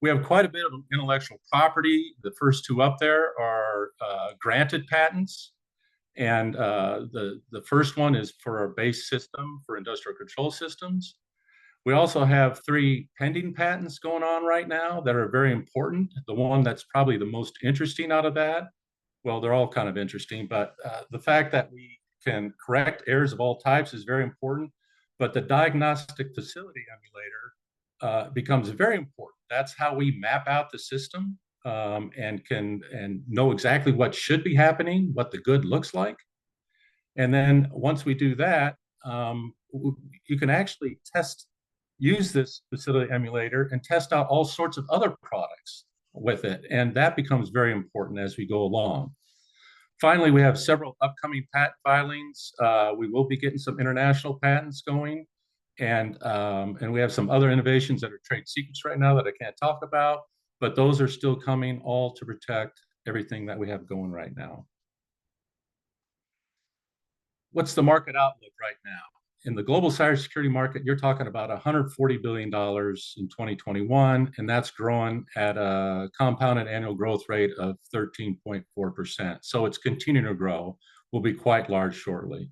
G: We have quite a bit of intellectual property. The first two up there are granted patents. And the first one is for our base system for industrial control systems. We also have 3 pending patents going on right now that are very important. The one that's probably the most interesting out of that, well, they're all kind of interesting, but the fact that we can correct errors of all types is very important. But the diagnostic facility emulator becomes very important. That's how we map out the system and know exactly what should be happening, what the good looks like. And then once we do that, you can actually use this facility emulator and test out all sorts of other products with it. And that becomes very important as we go along. Finally, we have several upcoming patent filings. We will be getting some international patents going. And we have some other innovations that are trade secrets right now that I can't talk about, but those are still coming, all to protect everything that we have going right now. What's the market outlook right now? In the global cybersecurity market, you're talking about $140 billion in 2021, and that's growing at a compounded annual growth rate of 13.4%. So it's continuing to grow, will be quite large shortly.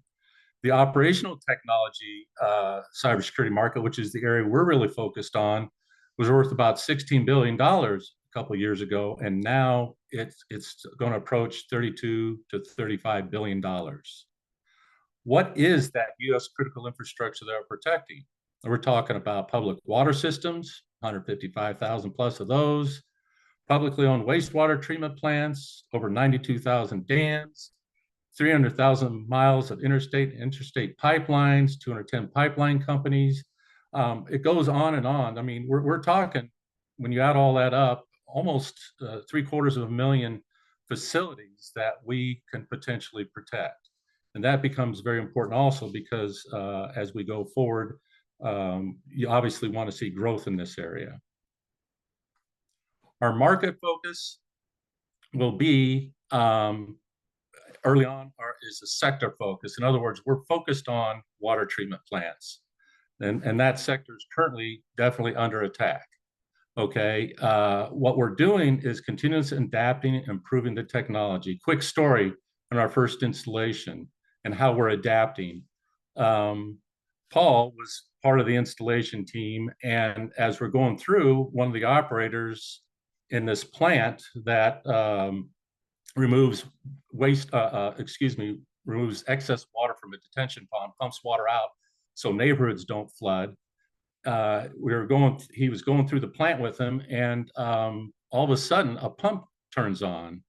G: The operational technology cybersecurity market, which is the area we're really focused on, was worth about $16 billion a couple of years ago, and now it's going to approach $32 to $35 billion. What is that U.S. critical infrastructure that we're protecting? We're talking about public water systems, 155,000 plus of those, publicly owned wastewater treatment plants, over 92,000 dams, 300,000 miles of interstate and interstate pipelines, 210 pipeline companies. It goes on and on. I mean, we're talking, when you add all that up, almost 750,000 facilities that we can potentially protect. And that becomes very important also because as we go forward, you obviously want to see growth in this area. Our market focus will be early on is a sector focus. In other words, we're focused on water treatment plants. And that sector is currently definitely under attack. Okay, what we're doing is continuous adapting and improving the technology. Quick story on our first installation and how we're adapting. Paul was part of the installation team, and as we're going through, one of the operators in this plant that removes removes excess water from a detention pond, pumps water out so neighborhoods don't flood. He was going through the plant with him, and all of a sudden a pump turns on,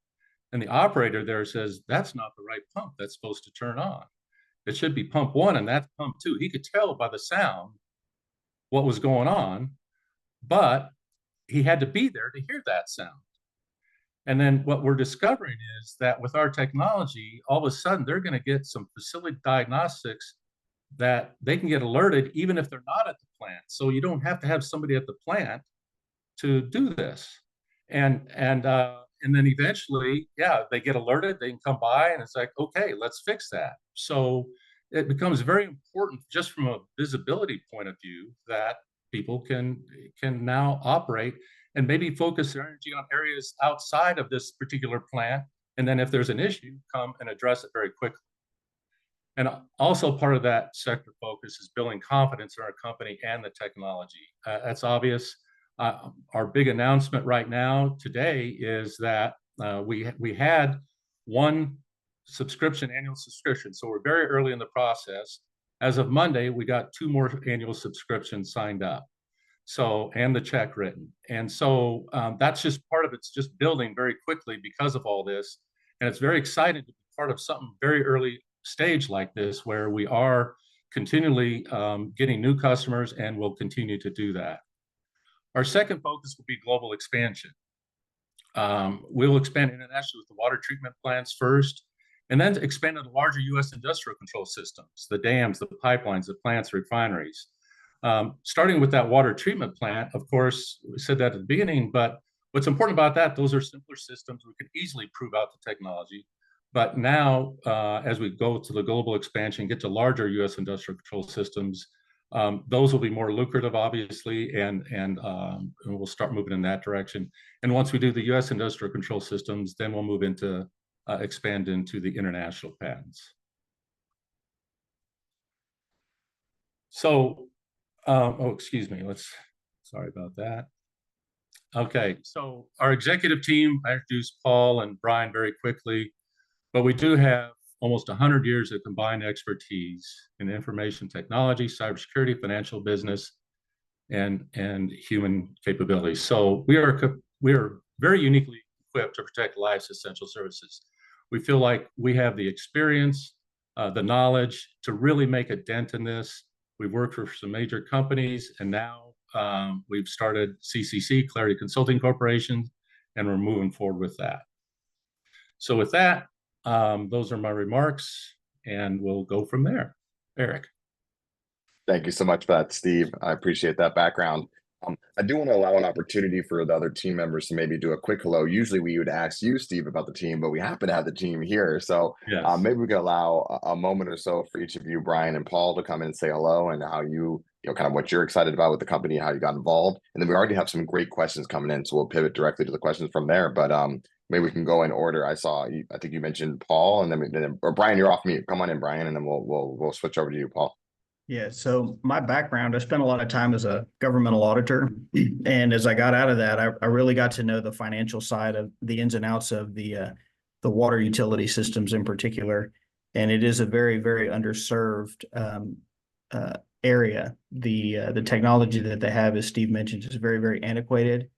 G: and the operator there says, "That's not the right pump that's supposed to turn on. It should be pump one, and that's pump two." He could tell by the sound what was going on, but he had to be there to hear that sound. And then what we're discovering is that with our technology, all of a sudden they're going to get some facility diagnostics that they can get alerted even if they're not at the plant. So you don't have to have somebody at the plant to do this. And then eventually, yeah, they get alerted, they can come by, and it's like, okay, let's fix that. So it becomes very important just from a visibility point of view that people can now operate and maybe focus their energy on areas outside of this particular plant. And then if there's an issue, come and address it very quickly. And also part of that sector focus is building confidence in our company and the technology. That's obvious. Our big announcement right now today is that we had one annual subscription. So we're very early in the process. As of Monday, we got 2 more annual subscriptions signed up. So, and the check written. And so that's just part of it's just building very quickly because of all this. And it's very exciting to be part of something very early stage like this, where we are continually getting new customers, and we'll continue to do that. Our second focus will be global expansion. We'll expand internationally with the water treatment plants first, and then expand into larger U.S. industrial control systems, the dams, the pipelines, the plants, refineries. Starting with that water treatment plant, of course, we said that at the beginning, but what's important about that, those are simpler systems. We could easily prove out the technology. But now, as we go to the global expansion, get to larger U.S. industrial control systems, those will be more lucrative, obviously, and we'll start moving in that direction. And once we do the U.S. industrial control systems, then we'll move into expand into the international patents. So, excuse me. Sorry about that. Okay, so our executive team, I introduced Paul and Brian very quickly, but we do have almost 100 years of combined expertise in information technology, cybersecurity, financial business, and human capabilities. So we are very uniquely equipped to protect life's essential services. We feel like we have the experience, the knowledge to really make a dent in this. We've worked for some major companies, and now we've started CCC, Clarity Consulting Corporation, and we're moving forward with that. So with that, those are my remarks, and we'll go from there. Eric.
A: Thank you so much for that, Steve. I appreciate that background. I do want to allow an opportunity for the other team members to maybe do a quick hello. Usually we would ask you, Steve, about the team, but we happen to have the team here. So
G: Yes.
A: Maybe we could allow a moment or so for each of you, Brian and Paul, to come in and say hello, and how you know, kind of what you're excited about with the company, how you got involved. And then we already have some great questions coming in, so we'll pivot directly to the questions from there. But maybe we can go in order. I think you mentioned Paul, and then or Brian, you're off mute. Come on in, Brian, and then we'll switch over to you, Paul.
H: Yeah, so my background, I spent a lot of time as a governmental auditor. And as I got out of that, I really got to know the financial side of the ins and outs of the water utility systems in particular. And it is a very, very underserved area. The technology that they have, as Steve mentioned, is very, very antiquated.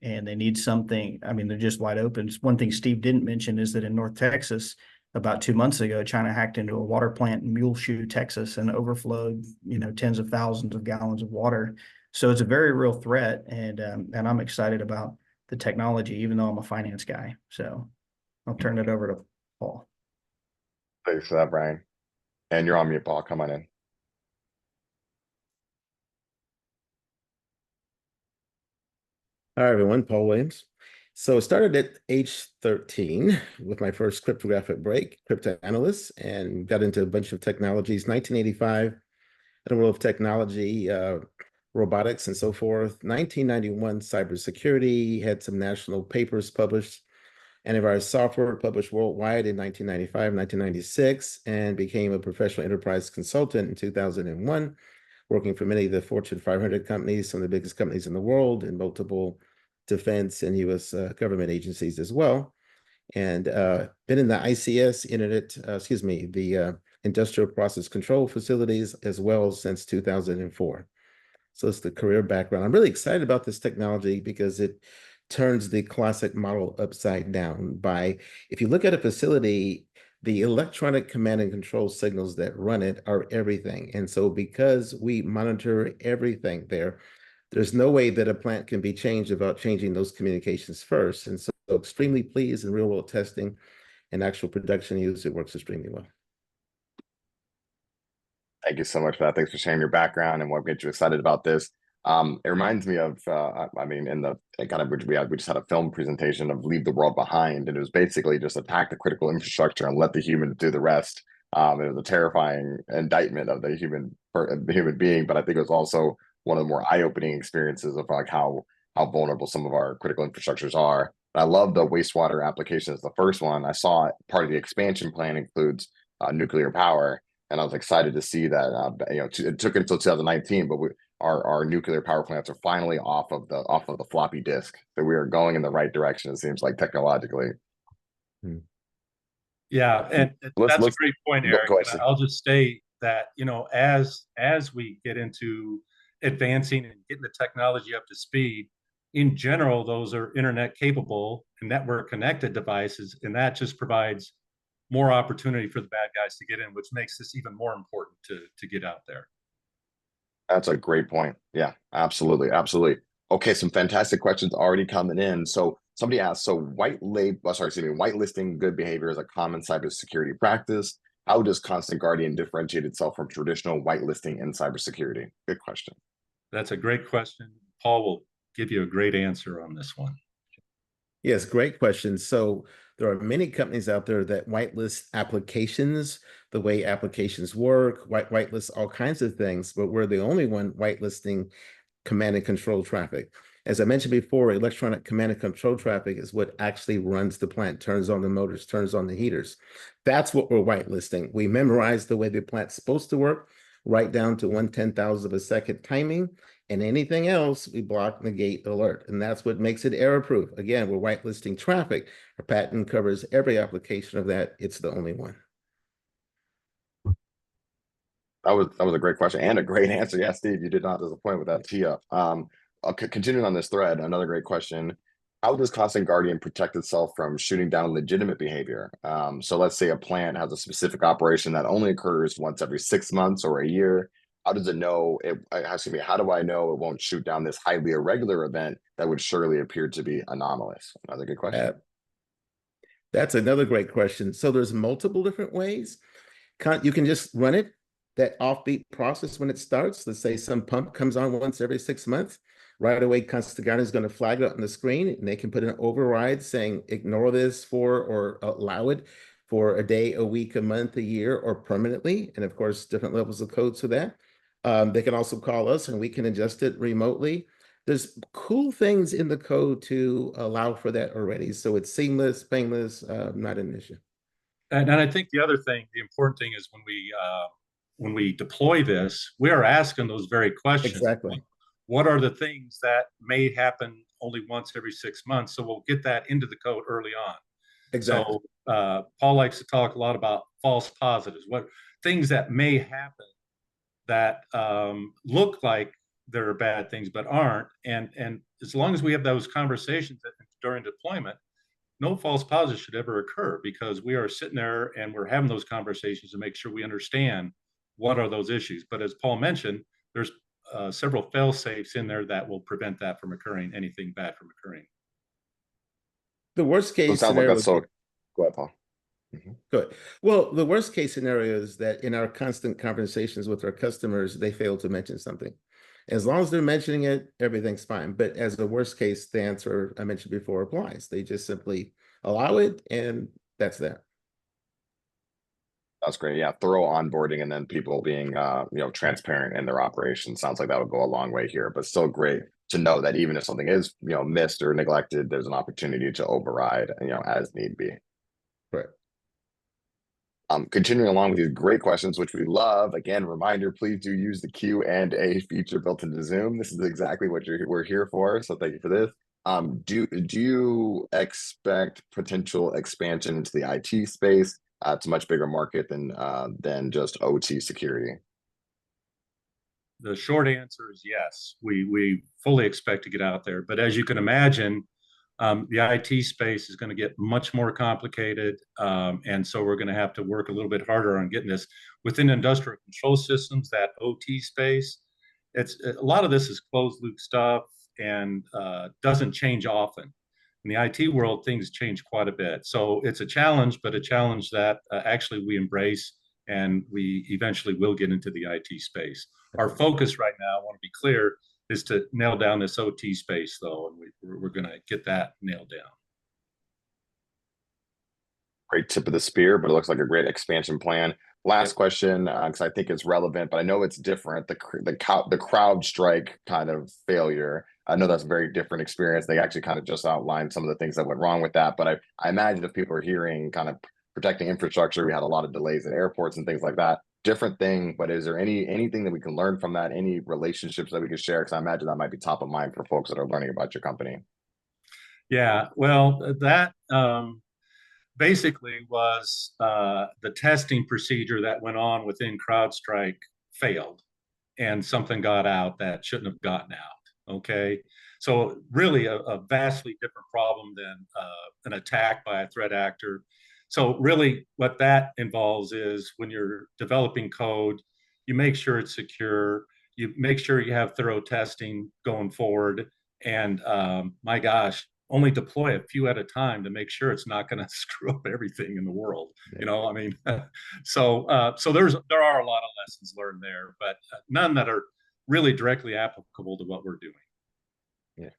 H: And they need something, I mean, they're just wide open. One thing Steve didn't mention is that in North Texas, about 2 months ago, China hacked into a water plant in Muleshoe, Texas, and overflowed, tens of thousands of gallons of water. So it's a very real threat, and I'm excited about the technology, even though I'm a finance guy. So I'll turn it over to Paul.
A: Thanks for that, Brian. And you're on mute, Paul. Come on in.
I: Hi, everyone. Paul Williams. So I started at age 13 with my first cryptographic break, crypto analyst, and got into a bunch of technologies. 1985, in the world of technology, robotics and so forth. 1991, cybersecurity, had some national papers published. Antivirus software published worldwide in 1995, 1996, and became a professional enterprise consultant in 2001, working for many of the Fortune 500 companies, some of the biggest companies in the world, and multiple defense and U.S. Government agencies as well. And been in the ICS, the Industrial Process Control facilities as well since 2004. So it's the career background. I'm really excited about this technology because it turns the classic model upside down by, if you look at a facility, the electronic command and control signals that run it are everything. And so because we monitor everything there, there's no way that a plant can be changed without changing those communications first. And so extremely pleased in real world testing and actual production use, it works extremely well.
A: Thank you so much for that. Thanks for sharing your background and what gets you excited about this. It reminds me of, I mean, in the kind of, we just had a film presentation of Leave the World Behind, and it was basically just attack the critical infrastructure and let the human do the rest. It was a terrifying indictment of the human being, but I think it was also one of the more eye-opening experiences of like how vulnerable some of our critical infrastructures are. I love the wastewater application as the first one. I saw part of the expansion plan includes nuclear power. And I was excited to see that. It took until 2019, but our nuclear power plants are finally off of the floppy disk. So we are going in the right direction. It seems like technologically.
G: Yeah, and that's a great point, Eric. I'll just say that as we get into advancing and getting the technology up to speed, in general, those are internet capable and network connected devices, and that just provides more opportunity for the bad guys to get in, which makes this even more important to get out there.
A: That's a great point. Yeah, absolutely. Absolutely. Okay, some fantastic questions already coming in. So somebody asked, so whitelisting good behavior is a common cybersecurity practice. How does Constant Guardian differentiate itself from traditional whitelisting in cybersecurity? Good question.
G: That's a great question. Paul will give you a great answer on this one.
I: Yes, great question. So there are many companies out there that whitelist applications, the way applications work, whitelist all kinds of things, but we're the only one whitelisting command and control traffic. As I mentioned before, electronic command and control traffic is what actually runs the plant, turns on the motors, turns on the heaters. That's what we're whitelisting. We memorize the way the plant's supposed to work, right down to 1/10,000th of a second timing, and anything else we block, negate, alert. And that's what makes it error-proof. Again, we're whitelisting traffic. Our patent covers every application of that. It's the only one.
A: That was a great question and a great answer. Yeah, Steve, you did not disappoint with that tee up. Continuing on this thread, another great question. How does Constant Guardian protect itself from shooting down legitimate behavior? So let's say a plant has a specific operation that only occurs once every 6 months or a year. How does it know how do I know it won't shoot down this highly irregular event that would surely appear to be anomalous? Another good question.
I: That's another great question. So there's multiple different ways. You can just run it, that offbeat process when it starts. Let's say some pump comes on once every 6 months. Right away, Constant Guardian is going to flag it up on the screen, and they can put an override saying ignore this or allow it for a day, a week, a month, a year, or permanently. And of course, different levels of codes for that. They can also call us and we can adjust it remotely. There's cool things in the code to allow for that already. So it's seamless, painless, not an issue.
G: And I think the important thing is when we deploy this, we are asking those very questions.
I: Exactly.
G: What are the things that may happen only once every 6 months? So we'll get that into the code early on.
I: Exactly.
G: So Paul likes to talk a lot about false positives, what things that may happen that look like they're bad things but aren't. And as long as we have those conversations during deployment, no false positives should ever occur, because we are sitting there and we're having those conversations to make sure we understand what are those issues. But as Paul mentioned, there's several fail safes in there that will prevent that from occurring, anything bad from occurring.
I: The worst case scenario.
A: Go ahead, Paul.
I: Good. Well, the worst case scenario is that in our constant conversations with our customers, they fail to mention something. As long as they're mentioning it, everything's fine. But as the worst case, the answer I mentioned before applies. They just simply allow it, and that's that.
A: That's great. Yeah, thorough onboarding and then people being transparent in their operations. Sounds like that would go a long way here, but still great to know that even if something is, missed or neglected, there's an opportunity to override, as need be.
I: Right.
A: Continuing along with these great questions, which we love. Again, reminder, please do use the Q&A feature built into Zoom. This is exactly what we're here for. So thank you for this. Do you expect potential expansion into the IT space? It's a much bigger market than just OT security.
G: The short answer is yes. We fully expect to get out there. But as you can imagine, the IT space is going to get much more complicated. And so we're going to have to work a little bit harder on getting this within industrial control systems, that OT space. A lot of this is closed loop stuff and doesn't change often. In the IT world, things change quite a bit. So it's a challenge, but a challenge that actually we embrace, and we eventually will get into the IT space. Our focus right now, I want to be clear, is to nail down this OT space, though, and we're going to get that nailed down.
A: Great tip of the spear, but it looks like a great expansion plan. Last question, because I think it's relevant, but I know it's different. The CrowdStrike kind of failure. I know that's a very different experience. They actually kind of just outlined some of the things that went wrong with that. But I imagine if people are hearing kind of protecting infrastructure, we had a lot of delays at airports and things like that. Different thing, but is there anything that we can learn from that? Any relationships that we can share? Because I imagine that might be top of mind for folks that are learning about your company.
G: Yeah, well, that basically was the testing procedure that went on within CrowdStrike failed, and something got out that shouldn't have gotten out. Okay, so really a vastly different problem than an attack by a threat actor. So really what that involves is when you're developing code, you make sure it's secure, you make sure you have thorough testing going forward, and my gosh, only deploy a few at a time to make sure it's not going to screw up everything in the world. I mean, so there are a lot of lessons learned there, but none that are really directly applicable to what we're doing.
A: Yeah.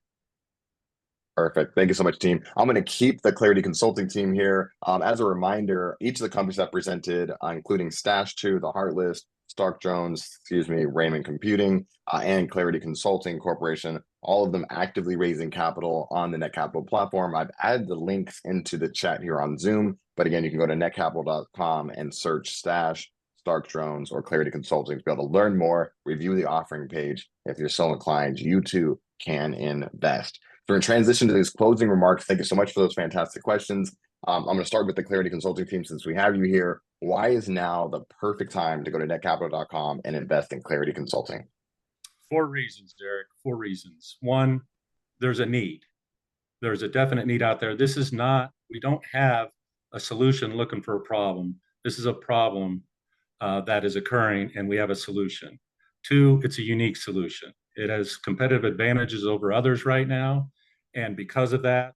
A: Perfect. Thank you so much, team. I'm going to keep the Clarity Consulting team here. As a reminder, each of the companies that presented, including Stash2, the Heartless, Stark Jones, Riemann Computing, and Clarity Consulting Corporation, all of them actively raising capital on the Netcapital platform. I've added the links into the chat here on Zoom, but again, you can go to netcapital.com and search Stash, Stark Jones, or Clarity Consulting to be able to learn more, review the offering page. If you're so inclined, you too can invest. So we're going to transition to these closing remarks. Thank you so much for those fantastic questions. I'm going to start with the Clarity Consulting team since we have you here. Why is now the perfect time to go to netcapital.com and invest in Clarity Consulting?
G: 4 reasons, Derek. 4 reasons. 1, there's a need. There's a definite need out there. This is not, we don't have a solution looking for a problem. This is a problem that is occurring, and we have a solution. 2, it's a unique solution. It has competitive advantages over others right now. And because of that,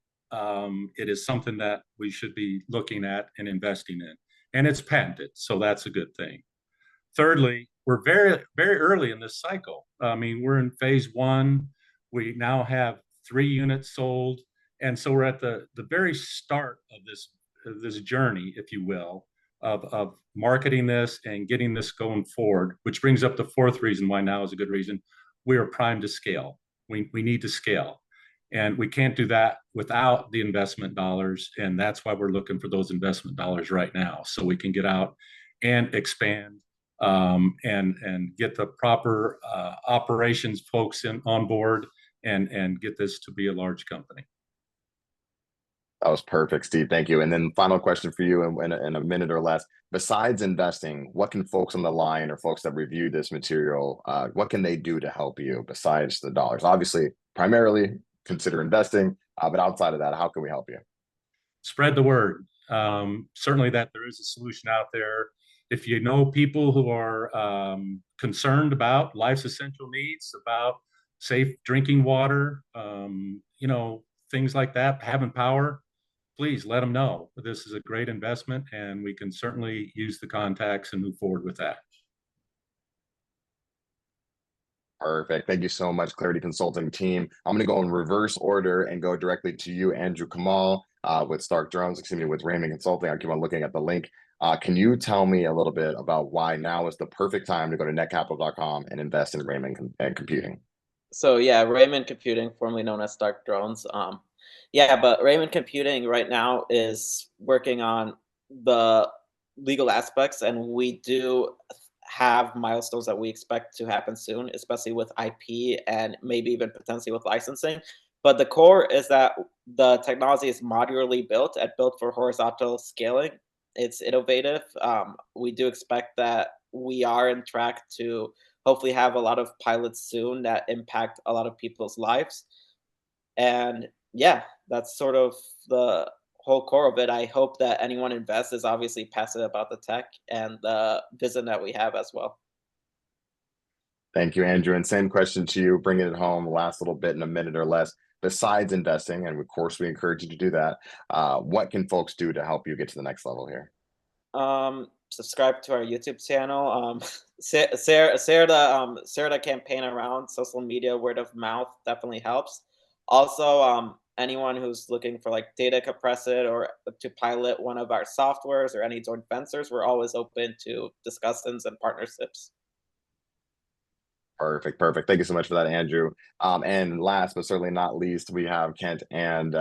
G: it is something that we should be looking at and investing in. And it's patented, so that's a good thing. Thirdly, we're very, very early in this cycle. I mean, we're in phase 1. We now have 3 units sold. And so we're at the very start of this journey, if you will, of marketing this and getting this going forward, which brings up the 4th reason why now is a good reason. We are primed to scale. We need to scale. And we can't do that without the investment dollars. And that's why we're looking for those investment dollars right now, so we can get out and expand and get the proper operations folks on board and get this to be a large company.
A: That was perfect, Steve. Thank you. And then final question for you in a minute or less. Besides investing, what can folks on the line or folks that review this material, what can they do to help you besides the dollars? Obviously, primarily consider investing, but outside of that, how can we help you?
G: Spread the word. Certainly that there is a solution out there. If you know people who are concerned about life's essential needs, about safe drinking water, things like that, having power, please let them know. This is a great investment, and we can certainly use the contacts and move forward with that.
A: Perfect. Thank you so much, Clarity Consulting team. I'm going to go in reverse order and go directly to you, Andrew Kamal, with Stark Jones, with Riemann Consulting. I'll keep on looking at the link. Can you tell me a little bit about why now is the perfect time to go to netcapital.com and invest in Raymond Computing?
F: So yeah, Raymond Computing, formerly known as Stark Drones. Yeah, but Raymond Computing right now is working on the legal aspects, and we do have milestones that we expect to happen soon, especially with IP and maybe even potentially with licensing. But the core is that the technology is modularly built and built for horizontal scaling. It's innovative. We do expect that we are in track to hopefully have a lot of pilots soon that impact a lot of people's lives. And yeah, that's sort of the whole core of it. I hope that anyone invests is obviously passionate about the tech and the vision that we have as well.
A: Thank you, Andrew. And same question to you, bringing it home, last little bit in a minute or less. Besides investing, and of course, we encourage you to do that, what can folks do to help you get to the next level here?
F: Subscribe to our YouTube channel. Share the campaign around social media. Word of mouth definitely helps. Also, anyone who's looking for like data compress it or to pilot one of our softwares or any joint ventures, we're always open to discussions and partnerships.
A: Perfect, perfect. Thank you so much for that, Andrew. And last but certainly not least, we have Kent and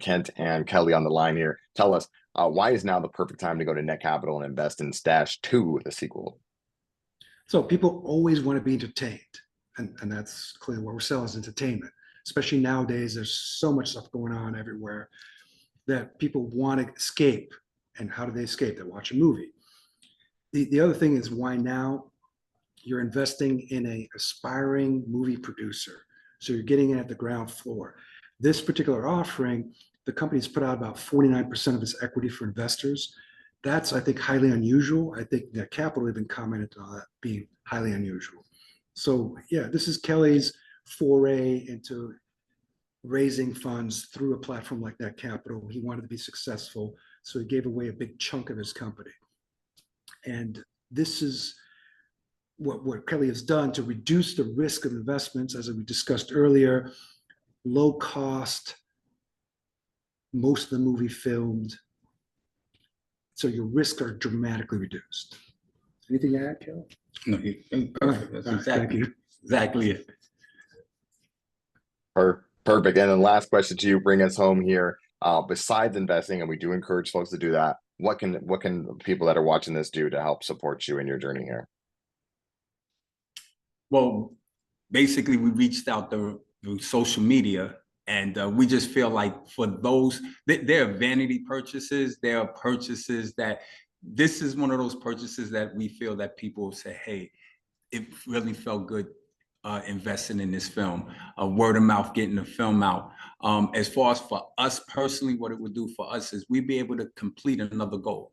A: Kent and Kelly on the line here. Tell us why is now the perfect time to go to Netcapital and invest in Stash 2, the sequel?
B: So people always want to be entertained, and that's clearly what we're selling is entertainment. Especially nowadays, there's so much stuff going on everywhere that people want to escape. And how do they escape? They watch a movie. The other thing is why now? You're investing in an aspiring movie producer. So you're getting in at the ground floor. This particular offering, the company's put out about 49% of its equity for investors. That's, I think, highly unusual. I think Netcapital even commented on that being highly unusual. So yeah, this is Kelly's foray into raising funds through a platform like Netcapital. He wanted to be successful, so he gave away a big chunk of his company. And this is what Kelly has done to reduce the risk of investments, as we discussed earlier, low cost, most of the movie filmed. So your risks are dramatically reduced. Anything to add, Kelly?
C: No, perfect. That's exactly it.
A: Perfect. And then last question to you, bring us home here. Besides investing, and we do encourage folks to do that, what can people that are watching this do to help support you in your journey here?
C: Well, basically, we reached out through social media, and we just feel like for those, there are vanity purchases. There are purchases that this is one of those purchases that we feel that people say, hey, it really felt good investing in this film, word of mouth, getting the film out. As far as for us personally, what it would do for us is we'd be able to complete another goal.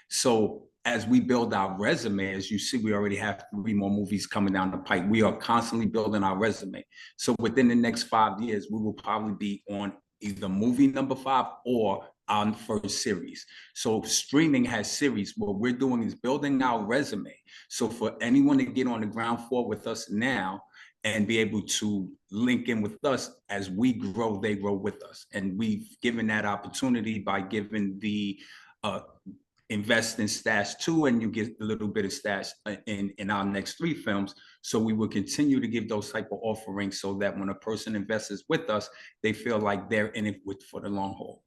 C: So as we build our resume, as you see, we already have 3 more movies coming down the pipe. We are constantly building our resume. So within the next 5 years, we will probably be on either movie number 5 or our first series. So streaming has series. What we're doing is building our resume. So for anyone to get on the ground floor with us now and be able to link in with us as we grow, they grow with us. And we've given that opportunity by giving the invest in Stash 2, and you get a little bit of Stash in our next 3 films. So we will continue to give those type of offerings so that when a person invests with us, they feel like they're in it for the long haul.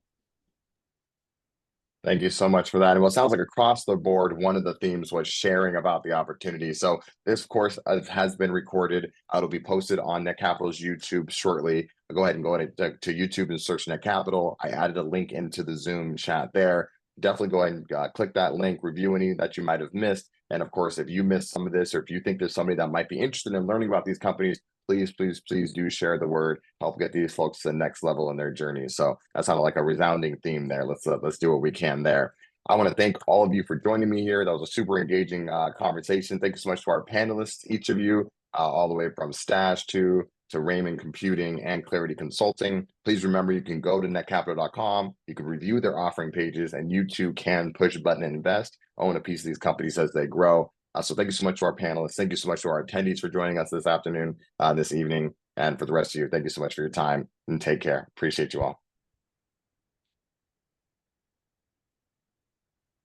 A: Thank you so much for that. And what sounds like across the board, one of the themes was sharing about the opportunity. So this, of course, has been recorded. It'll be posted on Netcapital's YouTube shortly. Go ahead to YouTube and search Netcapital. I added a link into the Zoom chat there. Definitely go ahead and click that link, review any that you might have missed. And of course, if you missed some of this, or if you think there's somebody that might be interested in learning about these companies, please do share the word, help get these folks to the next level in their journey. So that sounded like a resounding theme there. Let's do what we can there. I want to thank all of you for joining me here. That was a super engaging conversation. Thank you so much to our panelists, each of you, all the way from Stash to Riemann Computing and Clarity Consulting. Please remember, you can go to netcapital.com, you can review their offering pages, and you too can push a button and invest, own a piece of these companies as they grow. So thank you so much to our panelists. Thank you so much to our attendees for joining us this afternoon, this evening. And for the rest of you, thank you so much for your time and take care. Appreciate you all.